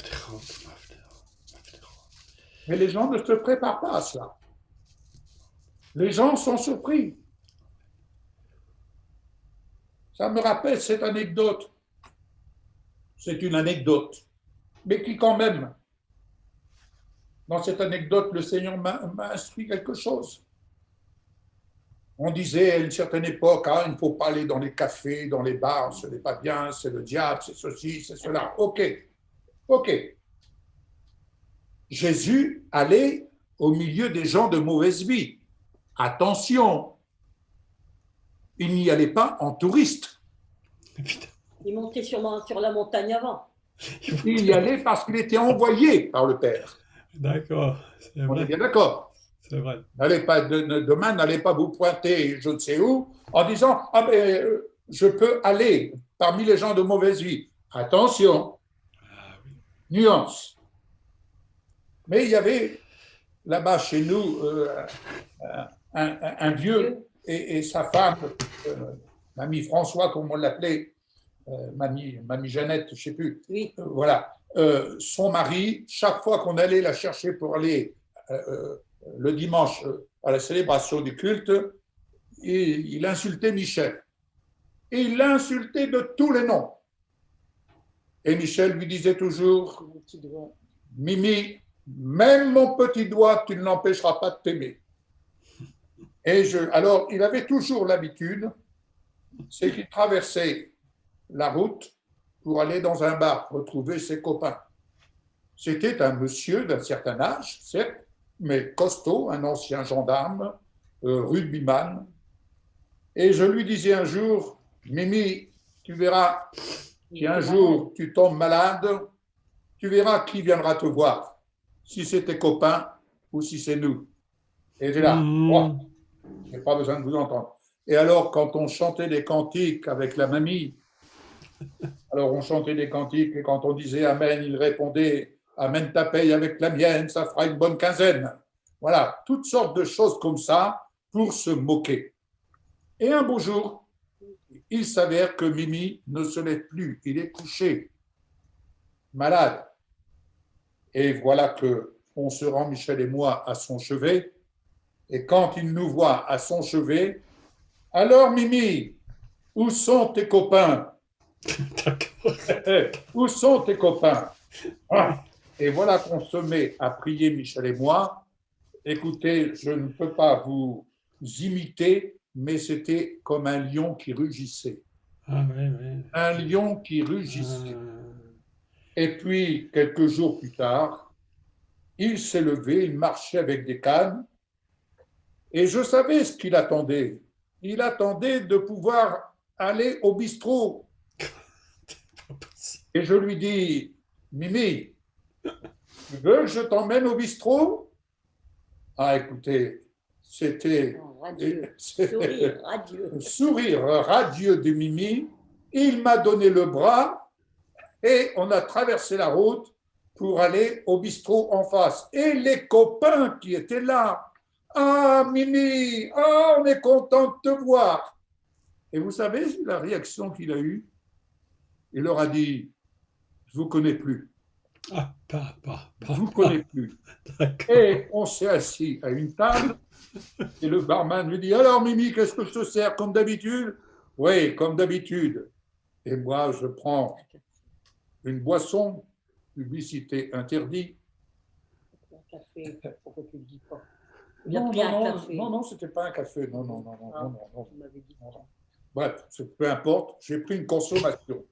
Mais les gens ne se préparent pas à cela. Les gens sont surpris. Ça me rappelle cette anecdote. C'est une anecdote, mais qui quand même, dans cette anecdote, le Seigneur m'a instruit quelque chose. On disait à une certaine époque, il ne faut pas aller dans les cafés, dans les bars, ce n'est pas bien, c'est le diable, c'est ceci, c'est cela. Ok. Jésus allait au milieu des gens de mauvaise vie. Attention, il n'y allait pas en touriste. Il montait sur la montagne avant. Il y allait parce qu'il était envoyé par le Père. D'accord, c'est vrai. On est bien d'accord. C'est vrai. Demain, n'allez pas vous pointer je ne sais où en disant « Ah, mais je peux aller parmi les gens de mauvaise vie. » Attention, nuance. Mais il y avait là-bas chez nous un vieux et sa femme, mamie François, comme on l'appelait, mamie Jeannette, je ne sais plus. Oui. Voilà. Son mari, chaque fois qu'on allait la chercher pour aller le dimanche à la célébration du culte, il insultait Michel. Et il l'insultait de tous les noms. Et Michel lui disait toujours, Mimi, même mon petit doigt, tu ne l'empêcheras pas de t'aimer. Alors, il avait toujours l'habitude, c'est qu'il traversait la route pour aller dans un bar, retrouver ses copains. C'était un monsieur d'un certain âge, certes, mais costaud, un ancien gendarme, rugbyman. Et je lui disais un jour, Mimi, tu verras, si un jour tu tombes malade, tu verras qui viendra te voir, si c'est tes copains ou si c'est nous. Et j'ai là, je n'ai pas besoin de vous entendre. Et alors, quand on chantait des cantiques avec la mamie, alors on chantait des cantiques et quand on disait Amen, il répondait Amen ta paye avec la mienne, ça fera une bonne quinzaine. Voilà, toutes sortes de choses comme ça pour se moquer. Et un beau jour, il s'avère que Mimi ne se lève plus, il est couché. malade. Et voilà que on se rend, Michel et moi, à son chevet. Et quand il nous voit à son chevet, alors Mimi, où sont tes copains? Où sont tes copains? Ah. Et voilà qu'on se met à prier, Michel et moi. Écoutez, je ne peux pas vous imiter, mais c'était comme un lion qui rugissait. Ah, oui, oui. Un lion qui rugissait. Et puis, quelques jours plus tard, il s'est levé, il marchait avec des cannes, et je savais ce qu'il attendait. Il attendait de pouvoir aller au bistrot. Et je lui dis, Mimi, tu veux que je t'emmène au bistrot? Ah, écoutez, c'était Sourire radieux. un sourire radieux de Mimi. Il m'a donné le bras et on a traversé la route pour aller au bistrot en face. Et les copains qui étaient là, ah Mimi, ah, on est content de te voir. Et vous savez la réaction qu'il a eue? Il leur a dit, je ne vous connais plus. Ah, Je ne vous connais plus. Et on s'est assis à une table et le barman lui dit, alors Mimi, qu'est-ce que je te sers comme d'habitude? Oui, comme d'habitude. Et moi, je prends une boisson, publicité interdite. Un café, pourquoi tu ne le dis pas? Non, c'était pas un café. Non. Tu m'avais dit. Bref, peu importe, j'ai pris une consommation.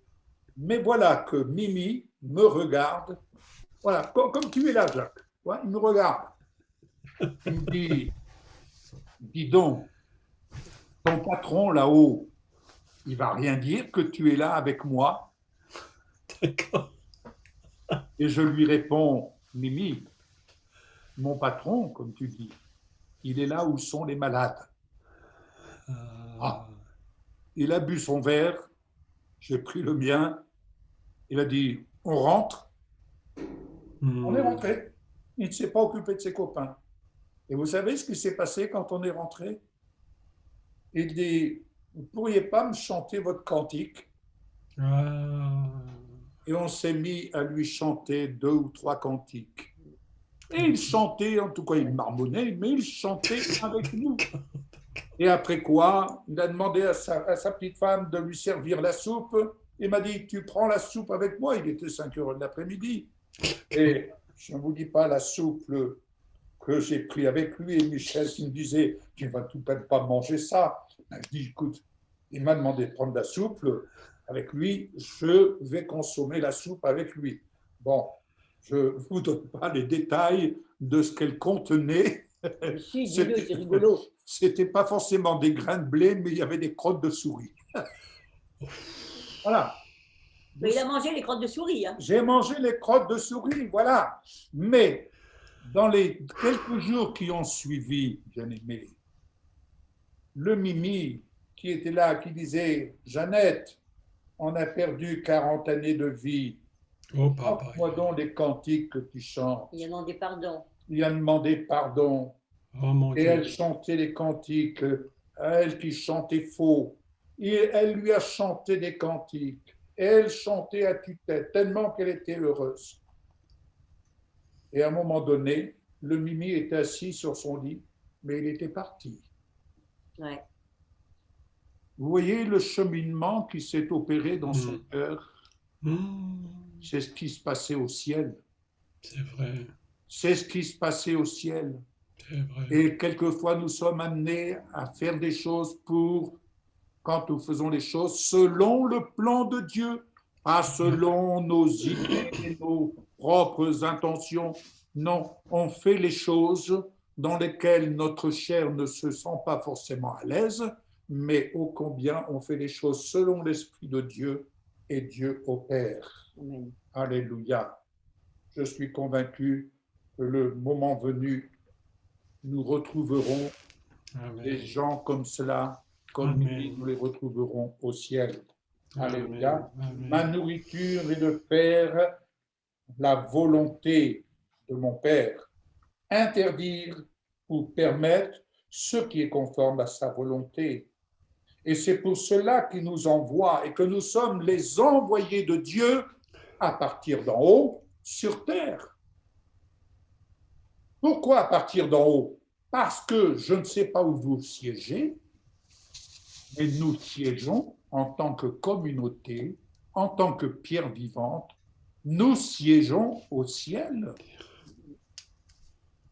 Mais voilà que Mimi me regarde. Voilà, comme tu es là, Jacques. Ouais, il me regarde. Il me dit, dis donc, ton patron là-haut, il va rien dire que tu es là avec moi. D'accord. Et je lui réponds, Mimi, mon patron, comme tu dis, il est là où sont les malades. Ah. Il a bu son verre, j'ai pris le mien, il a dit, on rentre. On est rentré. Il ne s'est pas occupé de ses copains. Et vous savez ce qui s'est passé quand on est rentré? Il dit, vous ne pourriez pas me chanter votre cantique? Et on s'est mis à lui chanter 2 ou 3 cantiques. Et il chantait, en tout cas il marmonnait, mais il chantait avec nous. Et après quoi, il a demandé à sa petite femme de lui servir la soupe. Il m'a dit, tu prends la soupe avec moi? Il était 5 heures de l'après-midi. Et je ne vous dis pas la soupe que j'ai pris avec lui. Et Michel qui me disait, tu ne vas tout de même pas manger ça. Je dis, écoute, il m'a demandé de prendre la soupe avec lui. Je vais consommer la soupe avec lui. Bon, je ne vous donne pas les détails de ce qu'elle contenait. Si, dis-le, c'est rigolo. C'était pas forcément des grains de blé, mais il y avait des crottes de souris. Voilà. Mais il a mangé les crottes de souris. Hein. J'ai mangé les crottes de souris, voilà. Mais dans les quelques jours qui ont suivi, bien aimé, le Mimi qui était là, qui disait, Jeannette, on a perdu 40 années de vie. Oh, papa. Moi donc les cantiques que tu chantes. Il a demandé pardon. Il a demandé pardon. Oh, mon Et Dieu. elle chantait les cantiques, elle qui chantait faux. Et elle lui a chanté des cantiques. Elle chantait à tue-tête, tellement qu'elle était heureuse. Et à un moment donné, le Mimi était assis sur son lit, mais il était parti. Ouais. Vous voyez le cheminement qui s'est opéré dans son cœur? C'est ce qui se passait au ciel. C'est vrai. C'est ce qui se passait au ciel. C'est vrai. Et quelquefois, nous sommes amenés à faire des choses quand nous faisons les choses selon le plan de Dieu, pas selon nos idées et nos propres intentions. Non, on fait les choses dans lesquelles notre chair ne se sent pas forcément à l'aise, mais ô combien on fait les choses selon l'Esprit de Dieu et Dieu opère. Amen. Alléluia. Je suis convaincu que le moment venu, nous retrouverons Amen. des gens comme cela, comme Amen. nous les retrouverons au ciel. Amen. Alléluia. Amen. Ma nourriture est de faire la volonté de mon Père, interdire ou permettre ce qui est conforme à sa volonté. Et c'est pour cela qu'il nous envoie et que nous sommes les envoyés de Dieu à partir d'en haut sur terre. Pourquoi à partir d'en haut? Parce que je ne sais pas où vous siégez, mais nous siégeons en tant que communauté, en tant que pierre vivante, nous siégeons au ciel.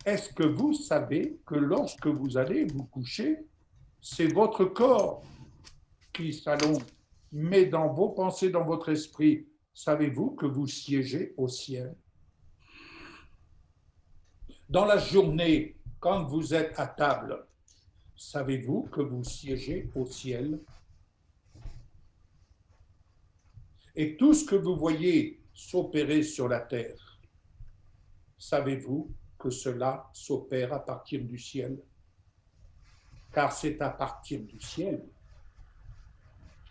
Est-ce que vous savez que lorsque vous allez vous coucher, c'est votre corps qui s'allonge, mais dans vos pensées, dans votre esprit, savez-vous que vous siégez au ciel? Dans la journée, quand vous êtes à table, savez-vous que vous siégez au ciel? Et tout ce que vous voyez s'opérer sur la terre, savez-vous que cela s'opère à partir du ciel? Car c'est à partir du ciel.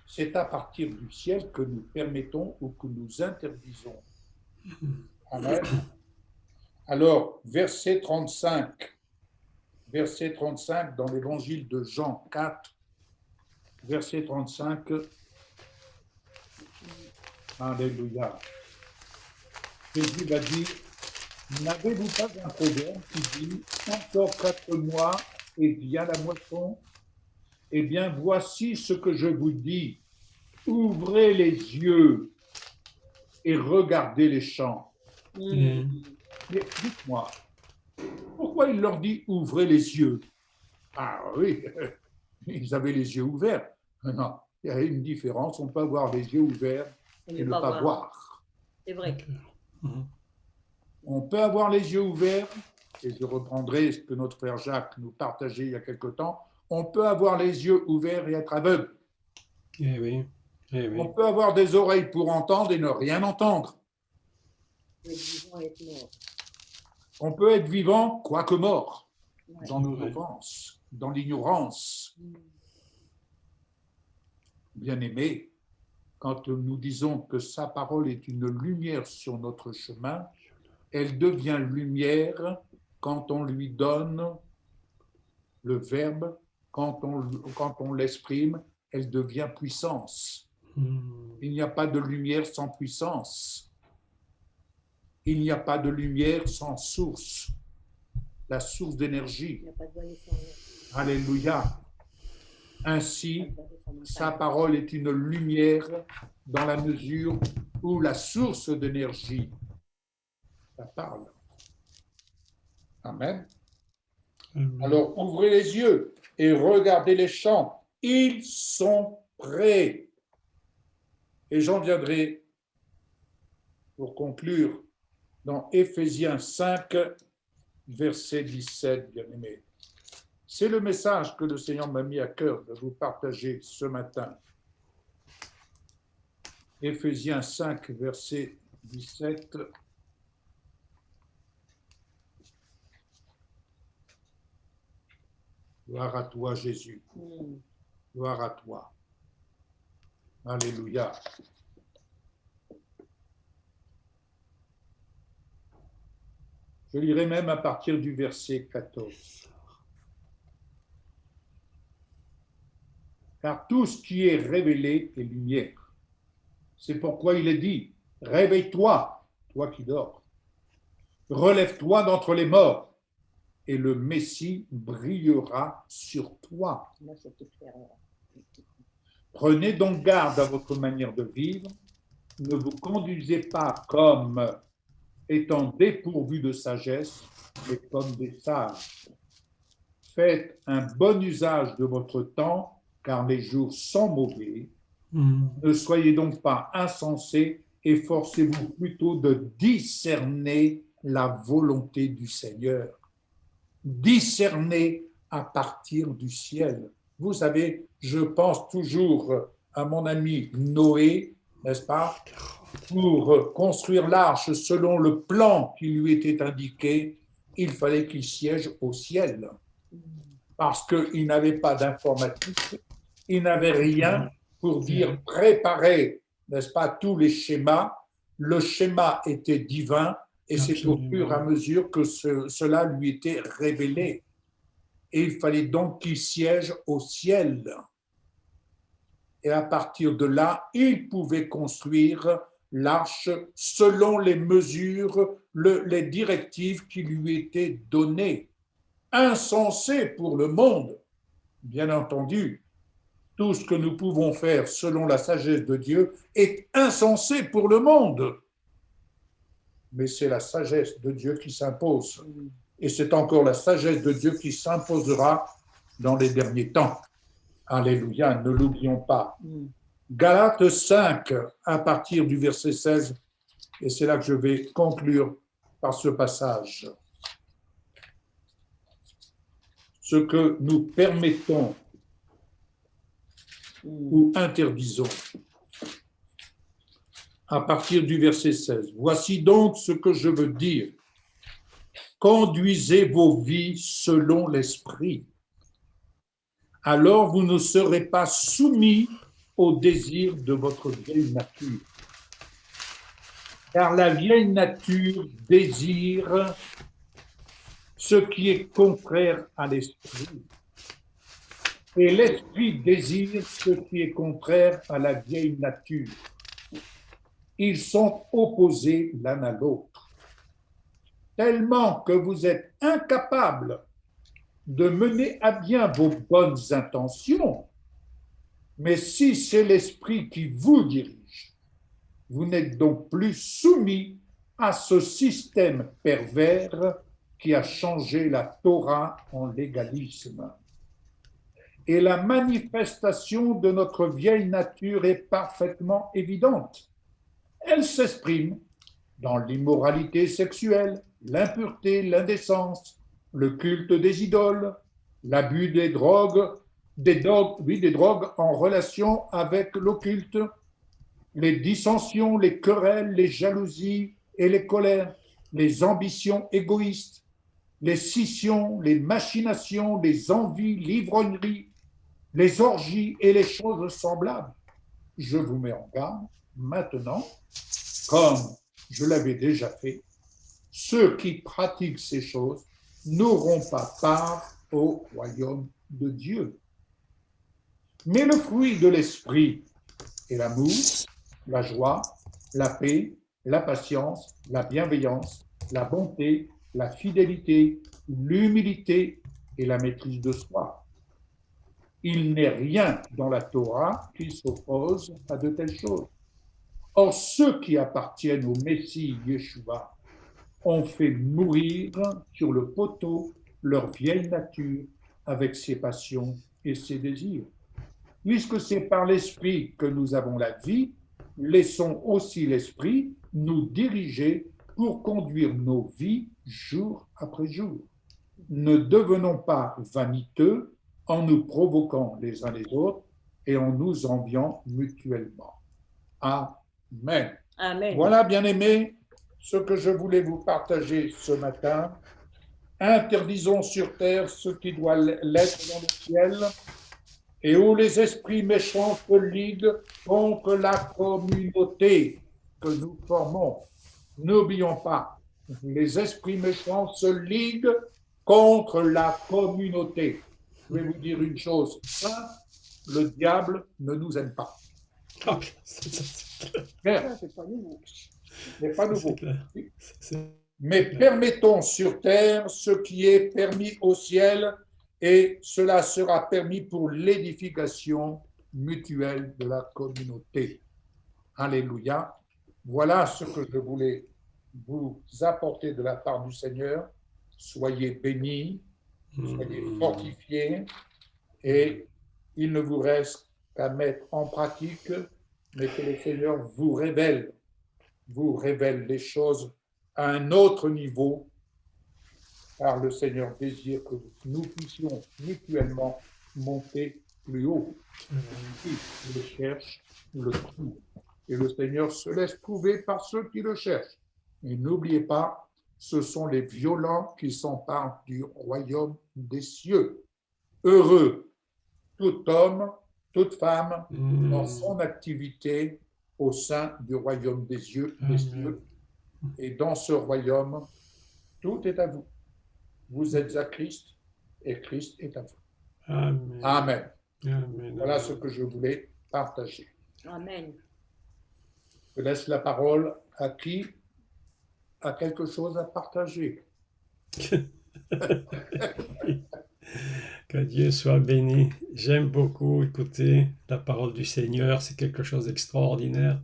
C'est à partir du ciel que nous permettons ou que nous interdisons. Amen. Alors, verset 35 dans l'évangile de Jean 4, verset 35. Alléluia. Jésus va dire, n'avez-vous pas un proverbe qui dit, encore 4 mois et vient la moisson? Eh bien, voici ce que je vous dis. Ouvrez les yeux et regardez les champs. Mais dites-moi, pourquoi il leur dit ouvrez les yeux? Ah oui, ils avaient les yeux ouverts. Non, il y a une différence. On peut avoir les yeux ouverts et ne pas voir. C'est vrai. On peut avoir les yeux ouverts, et je reprendrai ce que notre frère Jacques nous partageait il y a quelque temps, on peut avoir les yeux ouverts et être aveugle. Eh oui. Eh oui. On peut avoir des oreilles pour entendre et ne rien entendre. On peut être vivant, quoique mort, dans nos offenses, dans l'ignorance. Bien-aimés, quand nous disons que sa parole est une lumière sur notre chemin, elle devient lumière quand on lui donne le verbe, quand on l'exprime, elle devient puissance. Il n'y a pas de lumière sans puissance. Il n'y a pas de lumière sans source, la source d'énergie. Alléluia. Ainsi, sa parole est une lumière dans la mesure où la source d'énergie, ça parle. Amen. Alors, ouvrez les yeux et regardez les champs. Ils sont prêts. Et j'en viendrai pour conclure dans Éphésiens 5, verset 17, bien-aimés. C'est le message que le Seigneur m'a mis à cœur de vous partager ce matin. Éphésiens 5, verset 17. Gloire à toi, Jésus. Gloire à toi. Alléluia. Je lirai même à partir du verset 14. Car tout ce qui est révélé est lumière. C'est pourquoi il est dit, réveille-toi, toi qui dors. Relève-toi d'entre les morts, et le Messie brillera sur toi. Prenez donc garde à votre manière de vivre. Ne vous conduisez pas comme étant dépourvus de sagesse, mais comme des sages. Faites un bon usage de votre temps, car les jours sont mauvais. Ne soyez donc pas insensés, efforcez-vous plutôt de discerner la volonté du Seigneur. Discerner à partir du ciel. Vous savez, je pense toujours à mon ami Noé, n'est-ce pas, pour construire l'arche selon le plan qui lui était indiqué, il fallait qu'il siège au ciel. Parce qu'il n'avait pas d'informatique, il n'avait rien pour dire préparer, n'est-ce pas, tous les schémas. Le schéma était divin et c'est au fur et à mesure que cela lui était révélé. Et il fallait donc qu'il siège au ciel. Et à partir de là, il pouvait construire l'arche selon les mesures, les directives qui lui étaient données. Insensé pour le monde, bien entendu. Tout ce que nous pouvons faire selon la sagesse de Dieu est insensé pour le monde. Mais c'est la sagesse de Dieu qui s'impose. Et c'est encore la sagesse de Dieu qui s'imposera dans les derniers temps. Alléluia, ne l'oublions pas. Galates 5, à partir du verset 16, et c'est là que je vais conclure par ce passage. Ce que nous permettons ou interdisons. À partir du verset 16. Voici donc ce que je veux dire. Conduisez vos vies selon l'esprit. Alors vous ne serez pas soumis aux désirs de votre vieille nature. Car la vieille nature désire ce qui est contraire à l'esprit. Et l'esprit désire ce qui est contraire à la vieille nature. Ils sont opposés l'un à l'autre, tellement que vous êtes incapables de mener à bien vos bonnes intentions. Mais si c'est l'esprit qui vous dirige, vous n'êtes donc plus soumis à ce système pervers qui a changé la Torah en légalisme. Et la manifestation de notre vieille nature est parfaitement évidente. Elle s'exprime dans l'immoralité sexuelle, l'impureté, l'indécence, le culte des idoles, l'abus des drogues en relation avec l'occulte, les dissensions, les querelles, les jalousies et les colères, les ambitions égoïstes, les scissions, les machinations, les envies, l'ivrognerie, les orgies et les choses semblables. Je vous mets en garde maintenant, comme je l'avais déjà fait, ceux qui pratiquent ces choses n'auront pas part au royaume de Dieu. Mais le fruit de l'esprit est l'amour, la joie, la paix, la patience, la bienveillance, la bonté, la fidélité, l'humilité et la maîtrise de soi. Il n'est rien dans la Torah qui s'oppose à de telles choses. Or, ceux qui appartiennent au Messie Yeshua ont fait mourir sur le poteau leur vieille nature avec ses passions et ses désirs. Puisque c'est par l'Esprit que nous avons la vie, laissons aussi l'Esprit nous diriger pour conduire nos vies jour après jour. Ne devenons pas vaniteux en nous provoquant les uns les autres et en nous enviant mutuellement. Amen. Amen. Voilà, bien-aimés, ce que je voulais vous partager ce matin. Interdisons sur terre ce qui doit l'être dans le ciel, et où les esprits méchants se liguent contre la communauté que nous formons. N'oublions pas, les esprits méchants se liguent contre la communauté. Je vais vous dire une chose simple, le diable ne nous aime pas. Ok, Merde, C'est pas nouveau. ce n'est pas nouveau. c'est clair. C'est- Mais permettons sur terre ce qui est permis au ciel, et cela sera permis pour l'édification mutuelle de la communauté. Alléluia. Voilà ce que je voulais vous apporter de la part du Seigneur. Soyez bénis, soyez fortifiés, et il ne vous reste qu'à mettre en pratique, mais que le Seigneur vous révèle les choses à un autre niveau, car le Seigneur désire que nous puissions mutuellement monter plus haut. Qui le cherche, le trouve. Et le Seigneur se laisse trouver par ceux qui le cherchent. Et n'oubliez pas, ce sont les violents qui s'emparent du royaume des cieux. Heureux tout homme, toute femme, dans son activité au sein du royaume des cieux. Et dans ce royaume, tout est à vous. Vous êtes à Christ et Christ est à vous. Amen. Amen. Amen. Voilà ce que je voulais partager. Amen. Je laisse la parole à qui a quelque chose à partager. Que Dieu soit béni. J'aime beaucoup écouter la parole du Seigneur, c'est quelque chose d'extraordinaire.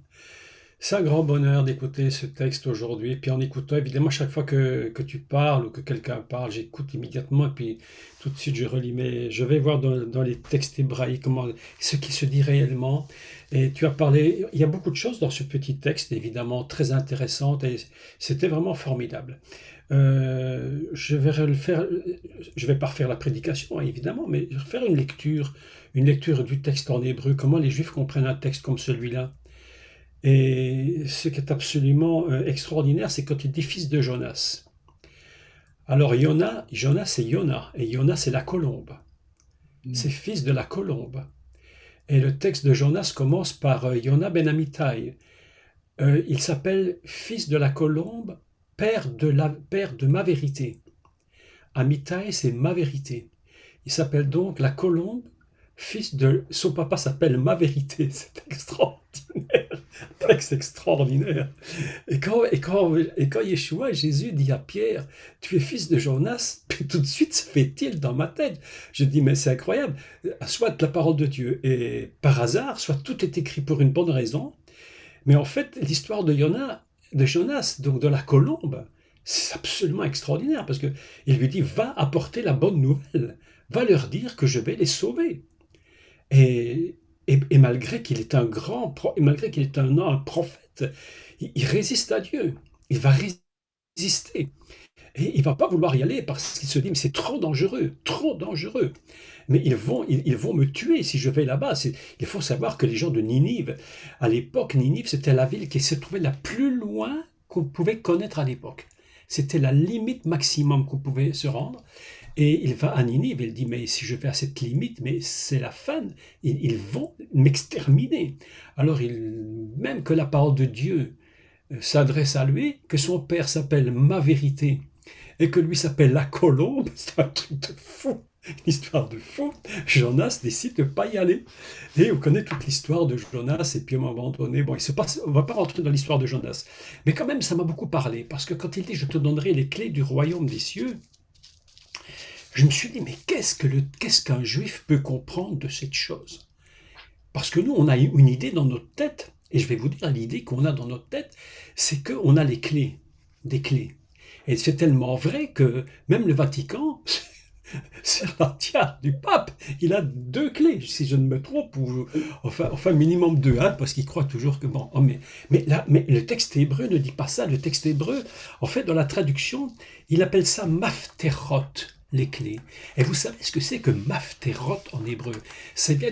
C'est un grand bonheur d'écouter ce texte aujourd'hui. Puis en écoutant, évidemment, chaque fois que tu parles ou que quelqu'un parle, j'écoute immédiatement et puis tout de suite je relis. Mais je vais voir dans les textes hébraïques ce qui se dit réellement. Et tu as parlé, il y a beaucoup de choses dans ce petit texte, évidemment, très intéressantes et c'était vraiment formidable. Je vais pas refaire la prédication, évidemment, mais je vais faire une lecture du texte en hébreu, comment les Juifs comprennent un texte comme celui-là. Et ce qui est absolument extraordinaire, c'est quand il dit fils de Jonas. Alors Jonas c'est Yona, et Yona c'est la colombe. C'est fils de la colombe. Et le texte de Jonas commence par Yona ben Amittai. Il s'appelle fils de la colombe, père de ma vérité. Amittai, c'est ma vérité. Il s'appelle donc la colombe, fils de... Son papa s'appelle ma vérité. C'est extraordinaire. Texte extraordinaire. Et quand Yeshua, Jésus dit à Pierre, tu es fils de Jonas, puis tout de suite se fait-il dans ma tête. Je dis, mais c'est incroyable. Soit la parole de Dieu est par hasard, soit tout est écrit pour une bonne raison. Mais en fait, l'histoire de Jonas, donc de la colombe, c'est absolument extraordinaire parce que il lui dit, va apporter la bonne nouvelle, va leur dire que je vais les sauver. Et malgré qu'il est malgré qu'il est un prophète, il résiste à Dieu. Il va résister. Et il va pas vouloir y aller parce qu'il se dit, mais c'est trop dangereux, trop dangereux. Mais ils vont me tuer si je vais là-bas. Il faut savoir que les gens de Ninive, à l'époque, Ninive, c'était la ville qui se trouvait la plus loin qu'on pouvait connaître à l'époque. C'était la limite maximum qu'on pouvait se rendre. Et il va à Ninive, il dit, mais si je vais à cette limite, mais c'est la fin, ils vont m'exterminer. Alors, même que la parole de Dieu s'adresse à lui, que son père s'appelle ma vérité, et que lui s'appelle la colombe, c'est un truc de fou, une histoire de fou. Jonas décide de ne pas y aller. Et on connaît toute l'histoire de Jonas, et puis à un moment donné, bon, on ne va pas rentrer dans l'histoire de Jonas, mais quand même, ça m'a beaucoup parlé, parce que quand il dit, je te donnerai les clés du royaume des cieux, je me suis dit, mais qu'est-ce qu'un juif peut comprendre de cette chose? Parce que nous, on a une idée dans notre tête, et je vais vous dire, l'idée qu'on a dans notre tête, c'est qu'on a les clés, des clés. Et c'est tellement vrai que même le Vatican, c'est l'artière du pape, il a 2 clés, si je ne me trompe, ou enfin minimum 2, hein, parce qu'il croit toujours que bon. Oh, mais le texte hébreu ne dit pas ça. Le texte hébreu, en fait, dans la traduction, il appelle ça mafterot, les clés. Et vous savez ce que c'est que mafterot en hébreu? C'est bien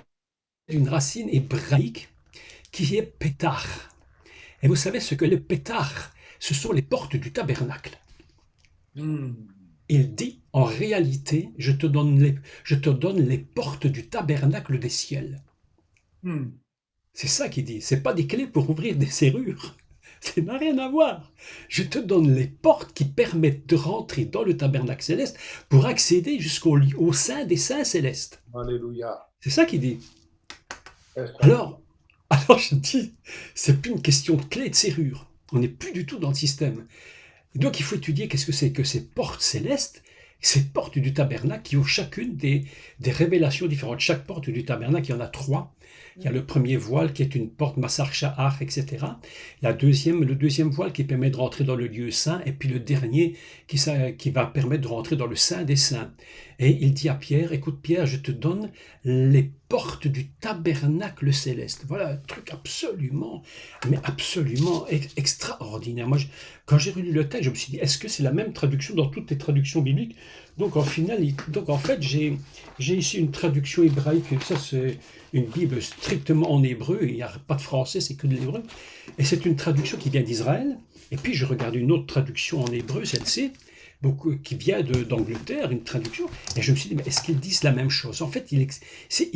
d'une racine hébraïque qui est pétar. Et vous savez ce que le pétar, ce sont les portes du tabernacle. Il dit, en réalité, je te donne les portes du tabernacle des ciels. C'est ça qu'il dit. C'est pas des clés pour ouvrir des serrures. Ça n'a rien à voir. Je te donne les portes qui permettent de rentrer dans le tabernacle céleste pour accéder au sein des saints célestes. Alléluia. C'est ça qu'il dit. Alors je dis, c'est plus une question de clé et de serrure. On n'est plus du tout dans le système. Et donc il faut étudier qu'est-ce que c'est que ces portes célestes, ces portes du tabernacle qui ont chacune des révélations différentes. Chaque porte du tabernacle, il y en a 3. Il y a le premier voile qui est une porte Massar Shahar, etc. Le deuxième voile qui permet de rentrer dans le lieu saint, et puis le dernier qui va permettre de rentrer dans le saint des saints. Et il dit à Pierre, écoute Pierre, je te donne les portes du tabernacle céleste. Voilà un truc absolument extraordinaire. Moi, quand j'ai relu le texte, je me suis dit, est-ce que c'est la même traduction dans toutes les traductions bibliques? Donc en fait, j'ai ici une traduction hébraïque, ça c'est une Bible strictement en hébreu, il n'y a pas de français, c'est que de l'hébreu. Et c'est une traduction qui vient d'Israël. Et puis je regarde une autre traduction en hébreu, celle-ci, qui vient d'Angleterre, une traduction. Et je me suis dit, mais est-ce qu'ils disent la même chose? En fait, il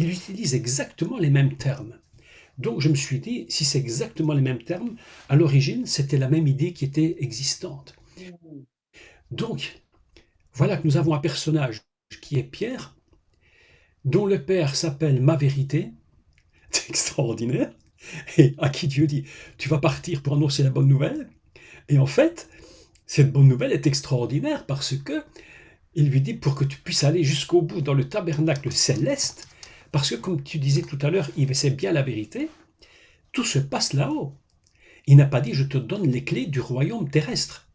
utilise exactement les mêmes termes. Donc je me suis dit, si c'est exactement les mêmes termes, à l'origine, c'était la même idée qui était existante. Donc, voilà que nous avons un personnage qui est Pierre, dont le père s'appelle ma vérité. C'est extraordinaire. et à qui Dieu dit, tu vas partir pour annoncer la bonne nouvelle. Et en fait, cette bonne nouvelle est extraordinaire parce que il lui dit pour que tu puisses aller jusqu'au bout dans le tabernacle céleste, parce que comme tu disais tout à l'heure, il sait bien la vérité, tout se passe là-haut. Il n'a pas dit je te donne les clés du royaume terrestre.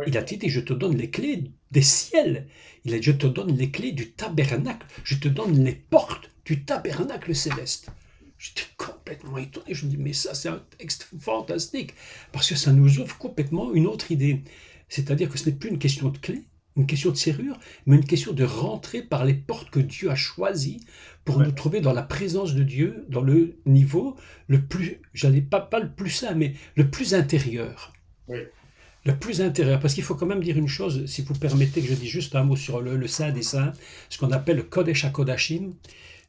Il a dit je te donne les clés des ciels. Il a dit je te donne les clés du tabernacle. Je te donne les portes du tabernacle céleste. J'étais complètement étonné. Je me dis mais ça c'est un texte fantastique parce que ça nous ouvre complètement une autre idée. C'est-à-dire que ce n'est plus une question de clé, une question de serrure, mais une question de rentrer par les portes que Dieu a choisies pour nous trouver dans la présence de Dieu, dans le niveau le plus, j'allais pas le plus saint, mais le plus intérieur. Oui. Le plus intérieur, parce qu'il faut quand même dire une chose, si vous permettez que je dise juste un mot sur le Saint des Saints, ce qu'on appelle le Kodesh HaKodashim.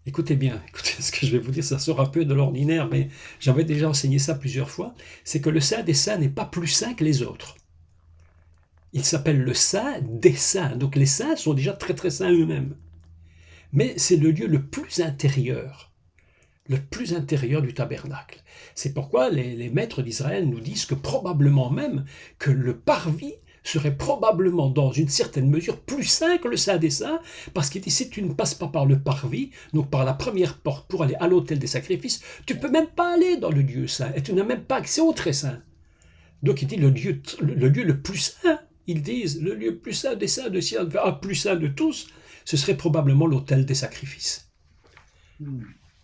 Écoutez bien, écoutez ce que je vais vous dire, ça sort un peu de l'ordinaire, mais j'avais déjà enseigné ça plusieurs fois, c'est que le Saint des Saints n'est pas plus saint que les autres. Il s'appelle le Saint des Saints, donc les saints sont déjà très très saints eux-mêmes. Mais c'est le lieu le plus intérieur du tabernacle. C'est pourquoi les maîtres d'Israël nous disent que probablement même que le parvis serait probablement dans une certaine mesure plus saint que le Saint des Saints, parce qu'il dit si tu ne passes pas par le parvis, donc par la première porte pour aller à l'autel des sacrifices, tu ne peux même pas aller dans le lieu saint, et tu n'as même pas accès au très saint. Donc il dit le lieu le plus saint, ils disent le lieu plus saint des saints de ciel, plus saint de tous, ce serait probablement l'autel des sacrifices.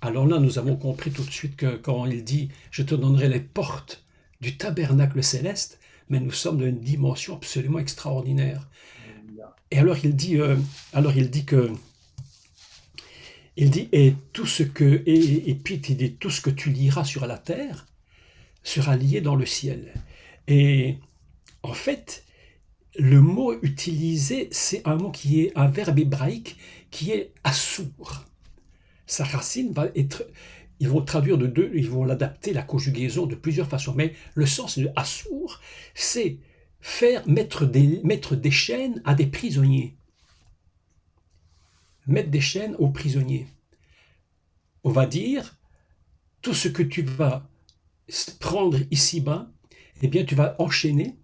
Alors là, nous avons compris tout de suite que quand il dit « Je te donnerai les portes du tabernacle céleste », mais nous sommes dans une dimension absolument extraordinaire. Et alors il dit que et tout ce que et puis il dit tout ce que tu liras sur la terre sera lié dans le ciel. Et en fait, le mot utilisé, c'est un mot qui est un verbe hébraïque qui est assour. Sa racine va être, ils vont traduire de deux, ils vont l'adapter, la conjugaison de plusieurs façons, mais le sens de assour, c'est mettre des chaînes à des prisonniers. Mettre des chaînes aux prisonniers. On va dire, tout ce que tu vas prendre ici-bas, eh bien tu vas enchaîner,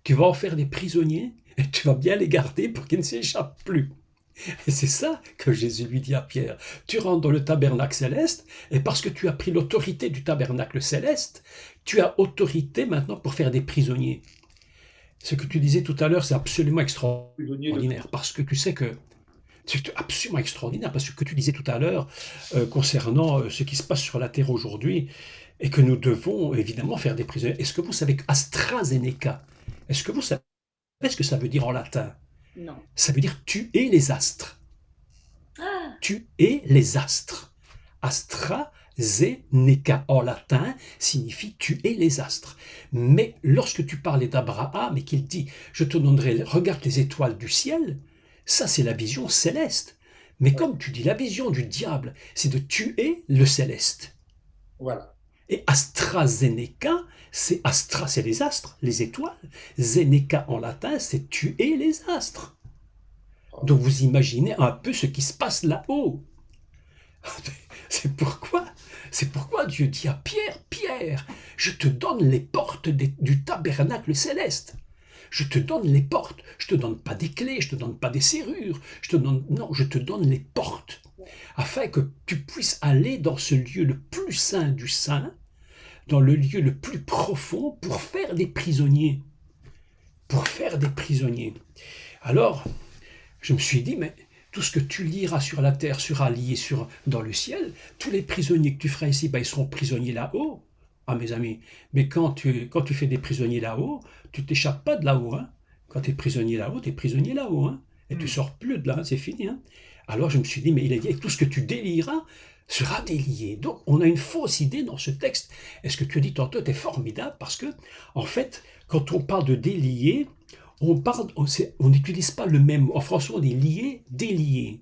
tu vas en faire des prisonniers, et tu vas bien les garder pour qu'ils ne s'échappent plus. Et c'est ça que Jésus lui dit à Pierre. Tu rentres dans le tabernacle céleste, et parce que tu as pris l'autorité du tabernacle céleste, tu as autorité maintenant pour faire des prisonniers. Ce que tu disais tout à l'heure, c'est absolument extraordinaire, parce que tu sais que c'est absolument extraordinaire, parce que tu disais tout à l'heure concernant ce qui se passe sur la terre aujourd'hui, et que nous devons évidemment faire des prisonniers. Est-ce que vous savez qu'AstraZeneca, est-ce que vous savez ce que ça veut dire en latin? Non. Ça veut dire tuer les astres. Ah, Tuer les astres. AstraZeneca en latin signifie tuer les astres. Mais lorsque tu parlais d'Abraham et qu'il dit je te donnerai, regarde les étoiles du ciel, ça c'est la vision céleste. Mais comme tu dis, la vision du diable, c'est de tuer le céleste. Voilà. Et AstraZeneca, c'est Astra, c'est les astres, les étoiles. Zeneca en latin, c'est tuer les astres. Donc vous imaginez un peu ce qui se passe là-haut. C'est pourquoi Dieu dit à Pierre, Pierre, je te donne les portes du tabernacle céleste. Je te donne les portes. Je te donne pas des clés, je te donne pas des serrures. Je te donne les portes. Afin que tu puisses aller dans ce lieu le plus saint du saint, dans le lieu le plus profond pour faire des prisonniers. Pour faire des prisonniers. Alors, je me suis dit, mais tout ce que tu liras sur la terre sera lié dans le ciel. Tous les prisonniers que tu feras ici, ils seront prisonniers là-haut. Ah mes amis, mais quand tu fais des prisonniers là-haut, tu t'échappes pas de là-haut. Hein. Quand tu es prisonnier là-haut, tu es prisonnier là-haut. Hein. Et tu sors plus de là, hein, c'est fini. Hein. Alors je me suis dit, mais il a dit, tout ce que tu délieras sera délié. Donc on a une fausse idée dans ce texte. Et ce que tu dis tantôt est formidable parce que, en fait, quand on parle de délier, on n'utilise pas le même mot. En français, on dit lié, délié.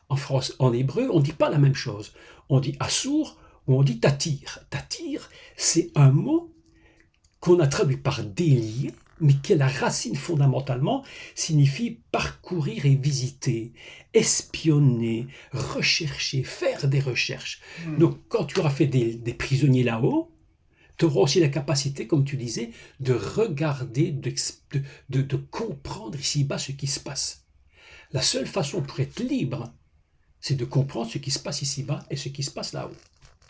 En hébreu, on ne dit pas la même chose. On dit assour ou on dit tatir. Tatir, c'est un mot qu'on a traduit par délier, mais qui est la racine fondamentalement, signifie parcourir et visiter, espionner, rechercher, faire des recherches. Donc, quand tu auras fait des prisonniers là-haut, tu auras aussi la capacité, comme tu disais, de regarder, de comprendre ici-bas ce qui se passe. La seule façon pour être libre, c'est de comprendre ce qui se passe ici-bas et ce qui se passe là-haut.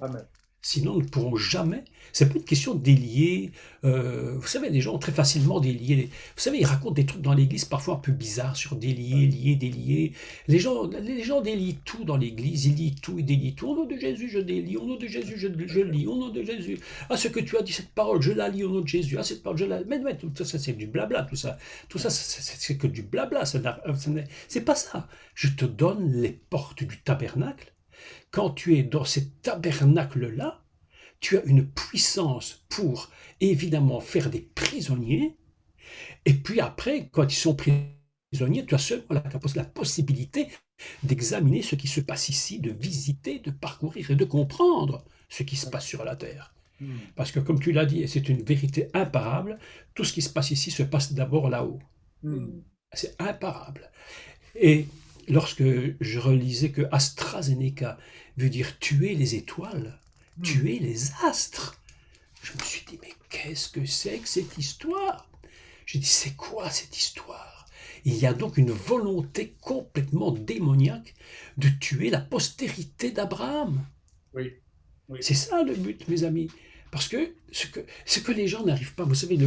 Amen. Sinon, nous ne pourrons jamais. C'est pas une question de délier. Vous savez, les gens ont très facilement délié. Vous savez, ils racontent des trucs dans l'église parfois un peu bizarres sur délier, lier, délier. Les gens délient tout dans l'église. Ils lient tout, ils délient tout. Au nom de Jésus, je délie. Au nom de Jésus, je lis. Au nom de Jésus. Ah, ce que tu as dit, cette parole, je la lis au nom de Jésus. Ah, cette parole, je la. Mais tout ça, c'est du blabla, tout ça. Tout ça, c'est que du blabla. C'est pas ça. Je te donne les portes du tabernacle. Quand tu es dans ce tabernacle-là, tu as une puissance pour, évidemment, faire des prisonniers. Et puis après, quand ils sont prisonniers, tu as seulement la possibilité d'examiner ce qui se passe ici, de visiter, de parcourir et de comprendre ce qui se passe sur la terre. Parce que comme tu l'as dit, et c'est une vérité imparable, tout ce qui se passe ici se passe d'abord là-haut. C'est imparable. Et lorsque je relisais que AstraZeneca veut dire tuer les étoiles, tuer les astres, je me suis dit, mais qu'est-ce que c'est que cette histoire? J'ai dit, c'est quoi cette histoire? Il y a donc une volonté complètement démoniaque de tuer la postérité d'Abraham. Oui. C'est ça le but, mes amis. Parce que ce que les gens n'arrivent pas, vous savez,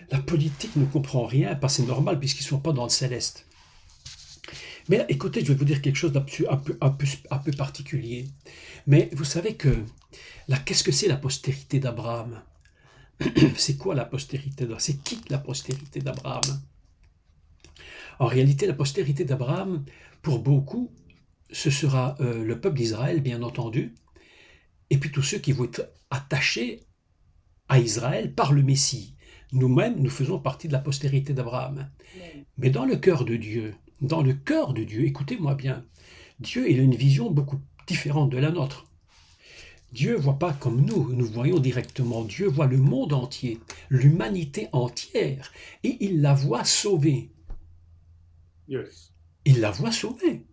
la politique ne comprend rien, parce que c'est normal, puisqu'ils ne sont pas dans le céleste. Mais là, écoutez, je vais vous dire quelque chose d'un peu particulier. Mais vous savez que, qu'est-ce que c'est la postérité d'Abraham? C'est quoi la postérité d'Abraham? C'est qui la postérité d'Abraham? En réalité, la postérité d'Abraham, pour beaucoup, ce sera le peuple d'Israël, bien entendu, et puis tous ceux qui vont être attachés à Israël par le Messie. Nous-mêmes, nous faisons partie de la postérité d'Abraham. Mais dans le cœur de Dieu, écoutez-moi bien, Dieu il a une vision beaucoup différente de la nôtre. Dieu ne voit pas comme nous voyons directement. Dieu voit le monde entier, l'humanité entière, et il la voit sauvée. Yes. Il la voit sauvée.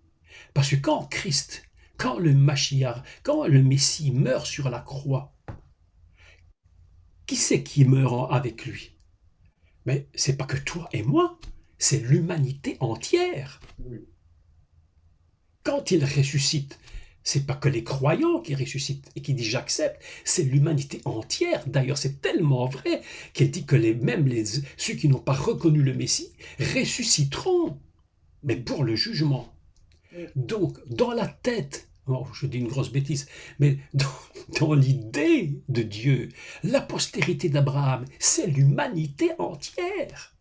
Parce que quand Christ, quand le Mashiach, quand le Messie meurt sur la croix, qui c'est qui meurt avec lui? Mais c'est pas que toi et moi, c'est l'humanité entière. Oui. Quand il ressuscite, c'est pas que les croyants qui ressuscitent et qui disent j'accepte, c'est l'humanité entière. D'ailleurs, c'est tellement vrai qu'il dit que ceux qui n'ont pas reconnu le Messie ressusciteront, mais pour le jugement. Donc, dans la tête, je dis une grosse bêtise, mais dans l'idée de Dieu, la postérité d'Abraham, c'est l'humanité entière.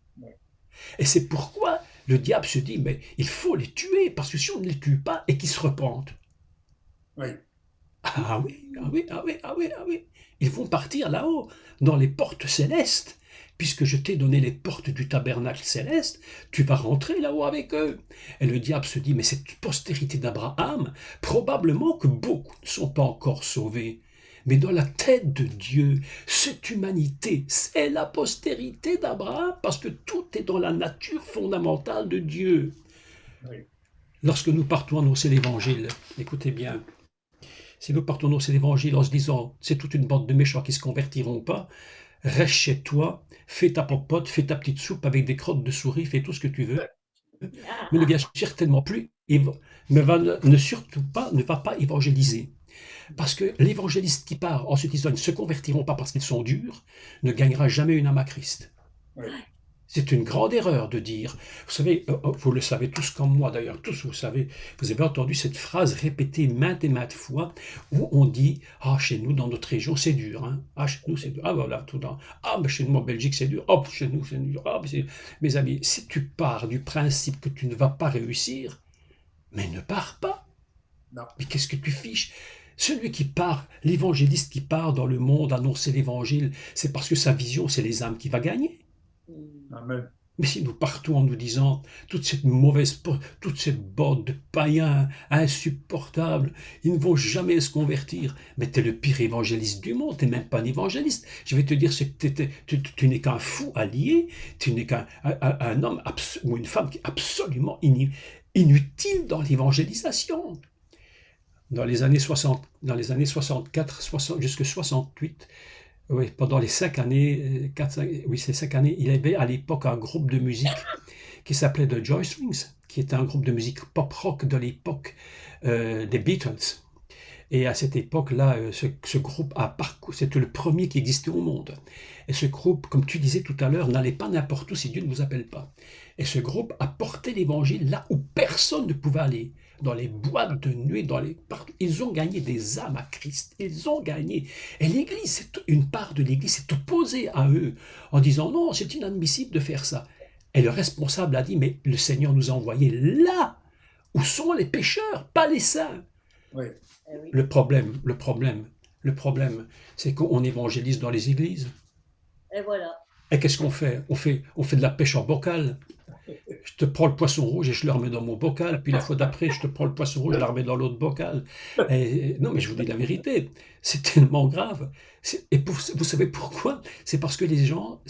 Et c'est pourquoi le diable se dit, mais il faut les tuer, parce que si on ne les tue pas et qu'ils se repentent, Oui. ah oui, ils vont partir là-haut, dans les portes célestes. Puisque je t'ai donné les portes du tabernacle céleste, tu vas rentrer là-haut avec eux. Et le diable se dit, mais cette postérité d'Abraham, probablement que beaucoup ne sont pas encore sauvés. Mais dans la tête de Dieu, cette humanité, c'est la postérité d'Abraham, parce que tout est dans la nature fondamentale de Dieu. Oui. Lorsque nous partons annoncer l'Évangile, écoutez bien, si nous partons annoncer l'Évangile en se disant, c'est toute une bande de méchants qui ne se convertiront pas, reste chez toi, fais ta popote, fais ta petite soupe avec des crottes de souris, fais tout ce que tu veux, mais ne viens certainement plus, ne va pas évangéliser. Parce que l'évangéliste qui part en se disant ils ne se convertiront pas parce qu'ils sont durs, ne gagnera jamais une âme à Christ. Oui. C'est une grande erreur de dire, vous savez, vous le savez tous comme moi d'ailleurs, tous vous savez, vous avez entendu cette phrase répétée maintes et maintes fois où on dit, ah chez nous dans notre région c'est dur, hein. Ah chez nous c'est dur, ah voilà, mais chez nous en Belgique c'est dur, oh chez nous c'est dur, ah, mes amis, si tu pars du principe que tu ne vas pas réussir, mais ne pars pas. Non. Mais qu'est-ce que tu fiches? Celui qui part, l'évangéliste qui part dans le monde annoncer l'évangile, c'est parce que sa vision c'est les âmes qu'il va gagner. Amen. Mais si nous partons en nous disant toute cette toute cette bande de païens insupportables, ils ne vont jamais se convertir, mais tu es le pire évangéliste du monde, tu n'es même pas un évangéliste. Je vais te dire, tu n'es qu'un fou allié, tu n'es qu'un homme ou une femme qui est absolument inutile dans l'évangélisation. Dans les années 64, jusqu'à 68, oui, pendant les 5 années, ces 5 années, il y avait à l'époque un groupe de musique qui s'appelait The Joystrings, qui était un groupe de musique pop-rock de l'époque des Beatles. Et à cette époque-là, ce groupe a parcouru, c'était le premier qui existait au monde. Et ce groupe, comme tu disais tout à l'heure, n'allait pas n'importe où si Dieu ne vous appelle pas. Et ce groupe a porté l'évangile là où personne ne pouvait aller. Dans les boîtes de nuit, partout. Ils ont gagné des âmes à Christ. Ils ont gagné. Et l'Église, une part de l'Église s'est opposée à eux en disant non, c'est inadmissible de faire ça. Et le responsable a dit, mais le Seigneur nous a envoyés là où sont les pécheurs, pas les saints. Oui. Le problème, c'est qu'on évangélise dans les églises. Et voilà. Et qu'est-ce qu'on fait ? On fait de la pêche en bocal. Je te prends le poisson rouge et je le remets dans mon bocal, puis la fois d'après, je te prends le poisson rouge et je le remets dans l'autre bocal. Non, mais je vous dis la vérité, c'est tellement grave. Vous savez pourquoi ? C'est parce que les gens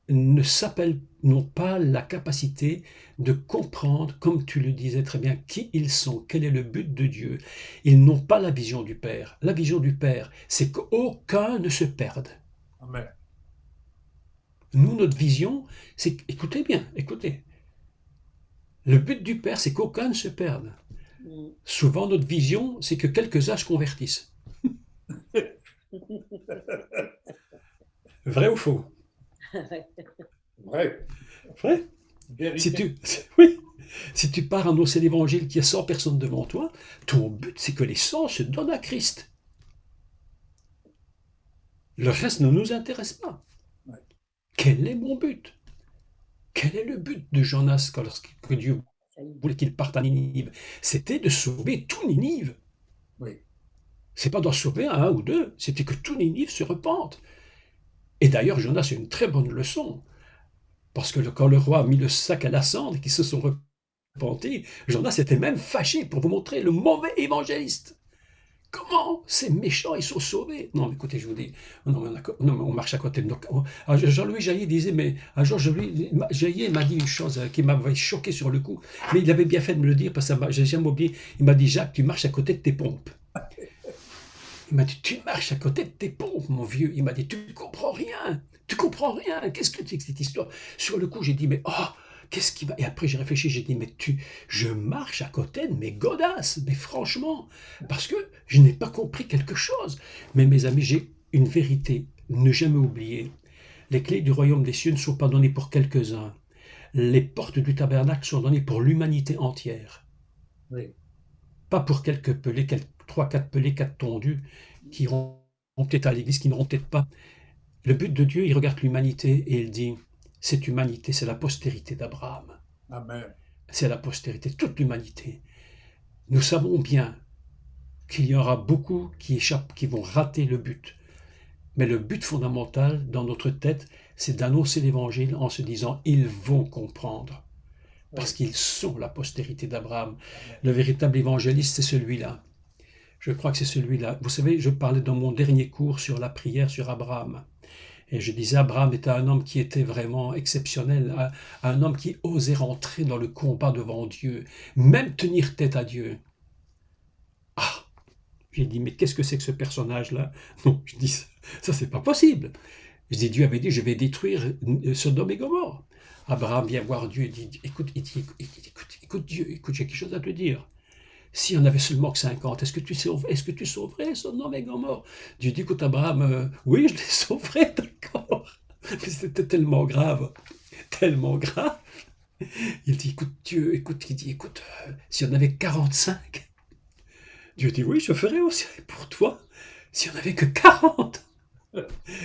n'ont pas la capacité de comprendre, comme tu le disais très bien, qui ils sont, quel est le but de Dieu. Ils n'ont pas la vision du Père. La vision du Père, c'est qu'aucun ne se perde. Amen. Nous, notre vision, c'est, écoutez bien, écoutez. Le but du Père, c'est qu'aucun ne se perde. Souvent, notre vision, c'est que quelques-uns se convertissent. Vrai ou faux ? Vrai. Vrai ? Vérité. Si tu pars annoncer l'évangile qu'il y a 100 personnes devant toi, ton but, c'est que les 100 se donnent à Christ. Le reste ne nous intéresse pas. Ouais. Quel est mon but ? Quel est le but de Jonas lorsque Dieu voulait qu'il parte à Ninive ? C'était de sauver tout Ninive. Oui. C'est pas d'en sauver un ou deux, c'était que tout Ninive se repente. Et d'ailleurs, Jonas a une très bonne leçon. Parce que quand le roi a mis le sac à la cendre et qu'ils se sont repentis, Jonas était même fâché pour vous montrer le mauvais évangéliste. Comment ces méchants, ils sont sauvés? Non, mais écoutez, je vous dis, on marche à côté de nos... Jean-Louis Jaillet disait, mais un jour, Jaillet m'a dit une chose qui m'avait choqué sur le coup, mais il avait bien fait de me le dire, parce que j'ai jamais oublié. Il m'a dit, Jacques, tu marches à côté de tes pompes. Il m'a dit, tu marches à côté de tes pompes, mon vieux. Il m'a dit, tu ne comprends rien. Tu comprends rien. Qu'est-ce que c'est que cette histoire? Sur le coup, j'ai dit, mais qu'est-ce qui va... Et après, j'ai réfléchi, j'ai dit, mais je marche à côté de mes godasses, mais franchement, parce que je n'ai pas compris quelque chose. Mais mes amis, j'ai une vérité, ne jamais oublier. Les clés du royaume des cieux ne sont pas données pour quelques-uns. Les portes du tabernacle sont données pour l'humanité entière. Oui. Pas pour quelques pelés, 3-4 pelés, 4 tondus, qui iront peut-être à l'église, qui n'iront peut-être pas. Le but de Dieu, il regarde l'humanité et il dit, cette humanité, c'est la postérité d'Abraham. Amen. C'est la postérité, toute l'humanité. Nous savons bien qu'il y aura beaucoup qui échappent, qui vont rater le but. Mais le but fondamental dans notre tête, c'est d'annoncer l'évangile en se disant, ils vont comprendre. Parce qu'ils sont la postérité d'Abraham. Le véritable évangéliste, c'est celui-là. Je crois que c'est celui-là. Vous savez, je parlais dans mon dernier cours sur la prière sur Abraham. Et je disais, Abraham était un homme qui était vraiment exceptionnel, un homme qui osait rentrer dans le combat devant Dieu, même tenir tête à Dieu. Ah, j'ai dit, mais qu'est-ce que c'est que ce personnage-là? Non, je dis, ça c'est pas possible. Je dis, Dieu avait dit, je vais détruire Sodome et Gomorrhe. Abraham vient voir Dieu et dit, écoute Dieu, écoute, j'ai quelque chose à te dire. S'il y en avait seulement que 50, est-ce que tu sauverais Sodome et Gomorrhe? Dieu dit, écoute Abraham, oui, je les sauverais, d'accord. Mais c'était tellement grave, tellement grave. Il dit, écoute Dieu, écoute, s'il y en avait 45, Dieu dit, oui, je ferais aussi pour toi, s'il n'y en avait que 40.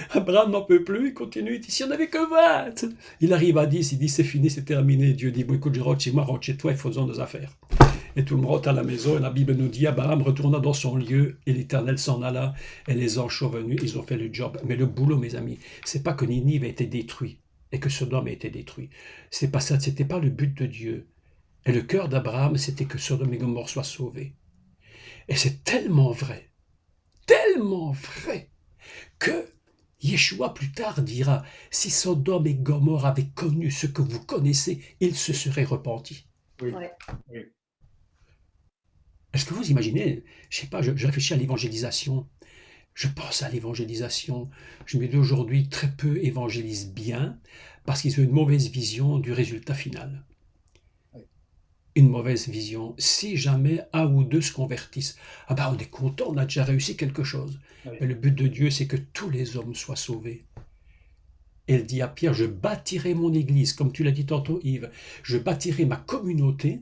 Abraham n'en peut plus, il continue, il dit, s'il n'y en avait que 20. Il arrive à 10, il dit, c'est fini, c'est terminé. Dieu dit, bon, écoute, je rentre chez moi, rentre chez toi, et faisons nos affaires. Et tout le monde rentre à la maison, et la Bible nous dit, Abraham retourna dans son lieu, et l'Éternel s'en alla, et les anges sont venus, ils ont fait le job. Mais le boulot, mes amis, c'est pas que Ninive a été détruit. et que Sodome ait été détruit. C'est pas ça, c'était pas le but de Dieu. Et le cœur d'Abraham, c'était que Sodome et Gomorrhe soient sauvés. Et c'est tellement vrai que Yeshua plus tard dira, si Sodome et Gomorrhe avaient connu ce que vous connaissez, ils se seraient repentis. Oui. Ouais. Oui. Est-ce que vous imaginez, je sais pas, je réfléchis à l'évangélisation, je pense à l'évangélisation, je me dis aujourd'hui, très peu évangélisent bien, parce qu'ils ont une mauvaise vision du résultat final. Une mauvaise vision. Si jamais un ou deux se convertissent, ah ben on est content, on a déjà réussi quelque chose. Oui. Mais le but de Dieu, c'est que tous les hommes soient sauvés. Elle dit à Pierre, je bâtirai mon église, comme tu l'as dit tantôt Yves, je bâtirai ma communauté,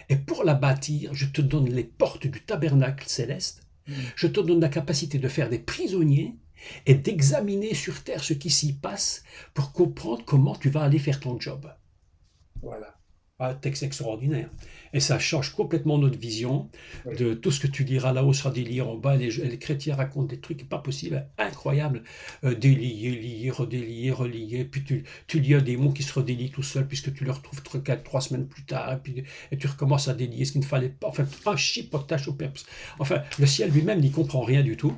et pour la bâtir, je te donne les portes du tabernacle céleste, je te donne la capacité de faire des prisonniers et d'examiner sur terre ce qui s'y passe pour comprendre comment tu vas aller faire ton job. Voilà. Un texte extraordinaire. Et ça change complètement notre vision Oui. de tout ce que tu liras là-haut sera délié en bas. Les chrétiens racontent des trucs pas possibles, incroyables. Délier, lier, redélier, relier. Puis tu lis un démon qui se redélie tout seul puisque tu le retrouves 3 semaines plus tard. Et tu recommences à délier ce qu'il ne fallait pas. Enfin, un chipotage au perps. Enfin, le ciel lui-même n'y comprend rien du tout.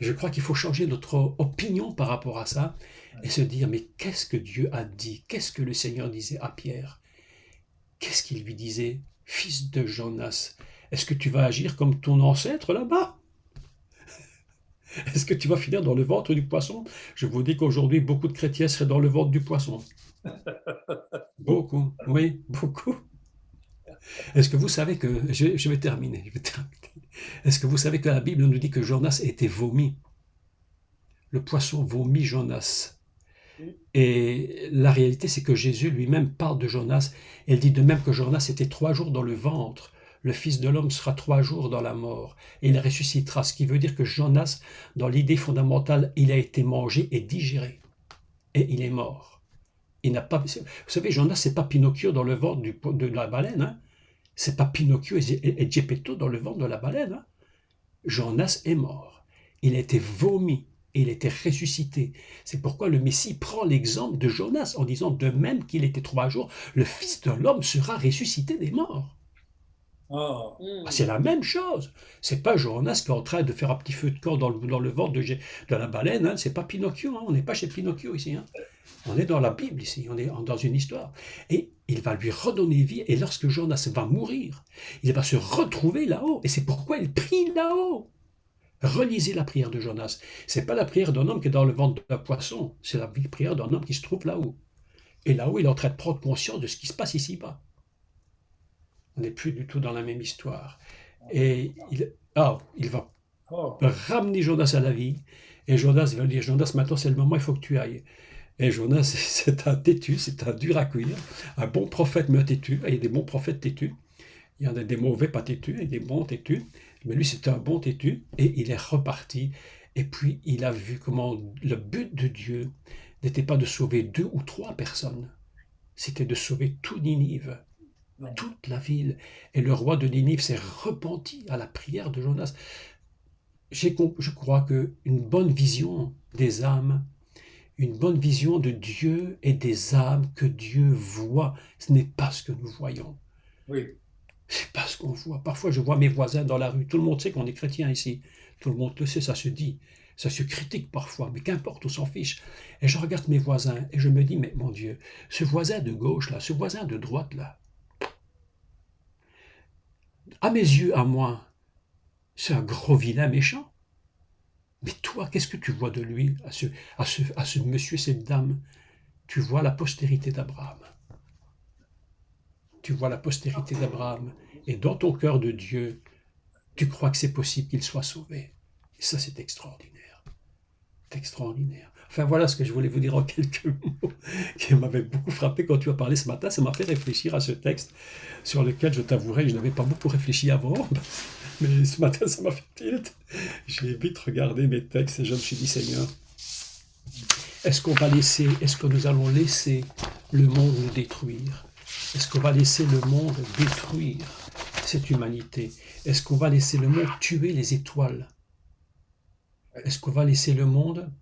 Je crois qu'il faut changer notre opinion par rapport à ça et se dire, mais qu'est-ce que Dieu a dit? Qu'est-ce que le Seigneur disait à Pierre? Qu'est-ce qu'il lui disait? Fils de Jonas, est-ce que tu vas agir comme ton ancêtre là-bas? Est-ce que tu vas finir dans le ventre du poisson? Je vous dis qu'aujourd'hui, beaucoup de chrétiens seraient dans le ventre du poisson. Beaucoup, oui, beaucoup. Est-ce que vous savez que... Je vais terminer. Est-ce que vous savez que la Bible nous dit que Jonas était vomi? Le poisson vomit Jonas. Et la réalité, c'est que Jésus lui-même parle de Jonas. Il dit de même que Jonas était 3 jours dans le ventre, le Fils de l'homme sera 3 jours dans la mort, et il ressuscitera. Ce qui veut dire que Jonas, dans l'idée fondamentale, il a été mangé et digéré, et il est mort. Il n'a pas. Vous savez, Jonas, c'est pas Pinocchio dans le ventre de la baleine. Hein. C'est pas Pinocchio et Geppetto dans le ventre de la baleine. Hein. Jonas est mort. Il a été vomi. Il était ressuscité. C'est pourquoi le Messie prend l'exemple de Jonas en disant de même qu'il était 3 jours, le Fils de l'homme sera ressuscité des morts. Oh. Ah, c'est la même chose. C'est pas Jonas qui est en train de faire un petit feu de camp dans le ventre de la baleine. Hein. C'est pas Pinocchio. Hein. On n'est pas chez Pinocchio ici. Hein. On est dans la Bible ici. On est dans une histoire. Et il va lui redonner vie. Et lorsque Jonas va mourir, il va se retrouver là-haut. Et c'est pourquoi il prie là-haut. Relisez la prière de Jonas. C'est pas la prière d'un homme qui est dans le ventre d'un poisson, c'est la prière d'un homme qui se trouve là-haut. Et là-haut, il est en train de prendre conscience de ce qui se passe ici-bas. On n'est plus du tout dans la même histoire. Et il va ramener Jonas à la vie. Et Jonas va dire, Jonas, maintenant c'est le moment, il faut que tu ailles. Et Jonas, c'est un têtu, c'est un dur à cuire. Un bon prophète mais un têtu. Il y a des bons prophètes têtus. Il y en a des mauvais pas têtus et des bons têtus. Mais lui, c'était un bon têtu, et il est reparti. Et puis, il a vu comment le but de Dieu n'était pas de sauver 2 ou 3 personnes, c'était de sauver tout Ninive, toute la ville. Et le roi de Ninive s'est repenti à la prière de Jonas. Je crois qu'une bonne vision des âmes, une bonne vision de Dieu et des âmes que Dieu voit, ce n'est pas ce que nous voyons. Oui. C'est pas ce qu'on voit. Parfois, je vois mes voisins dans la rue. Tout le monde sait qu'on est chrétien ici. Tout le monde le sait, ça se dit. Ça se critique parfois, mais qu'importe, on s'en fiche. Et je regarde mes voisins et je me dis, mais mon Dieu, ce voisin de gauche là, ce voisin de droite là, à mes yeux, à moi, c'est un gros vilain méchant. Mais toi, qu'est-ce que tu vois de lui, à ce monsieur, cette dame? Tu vois la postérité d'Abraham. Tu vois la postérité d'Abraham, et dans ton cœur de Dieu, tu crois que c'est possible qu'il soit sauvé. Et ça, c'est extraordinaire. C'est extraordinaire. Enfin, voilà ce que je voulais vous dire en quelques mots, qui m'avait beaucoup frappé quand tu as parlé ce matin. Ça m'a fait réfléchir à ce texte, sur lequel, je t'avouerai, je n'avais pas beaucoup réfléchi avant, mais ce matin, ça m'a fait tilt. J'ai vite regardé mes textes, et je me suis dit, Seigneur, est-ce que nous allons laisser le monde nous détruire? Est-ce qu'on va laisser le monde détruire cette humanité? Est-ce qu'on va laisser le monde tuer les étoiles? Est-ce qu'on va laisser le monde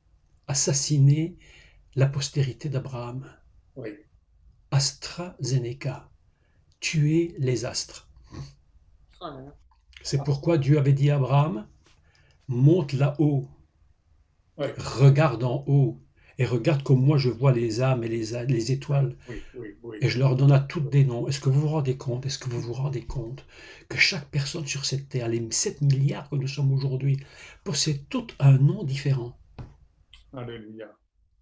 assassiner la postérité d'Abraham. Oui. AstraZeneca, tuer les astres. Oh là là. C'est pourquoi Dieu avait dit à Abraham, monte là-haut, Oui. regarde en haut, et regarde comme moi je vois les âmes et les étoiles. Oui, oui, oui. Et je leur donne à toutes des noms. Est-ce que vous vous rendez compte? Est-ce que vous vous rendez compte que chaque personne sur cette terre, les 7 milliards que nous sommes aujourd'hui, possède tout un nom différent? Alléluia.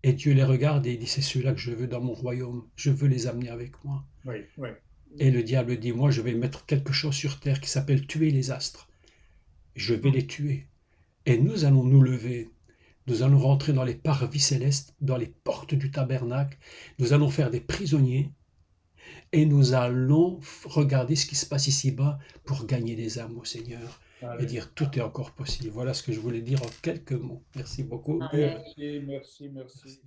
Et Dieu les regarde et il dit, c'est ceux-là que je veux dans mon royaume. Je veux les amener avec moi. Oui, oui. Et le diable dit, moi je vais mettre quelque chose sur terre qui s'appelle tuer les astres. Je vais les tuer. Et nous allons nous lever. Nous allons rentrer dans les parvis célestes, dans les portes du tabernacle. Nous allons faire des prisonniers. Et nous allons regarder ce qui se passe ici-bas pour gagner des âmes au Seigneur et dire tout est encore possible. Voilà ce que je voulais dire en quelques mots. Merci beaucoup. Amen. Merci, merci, merci.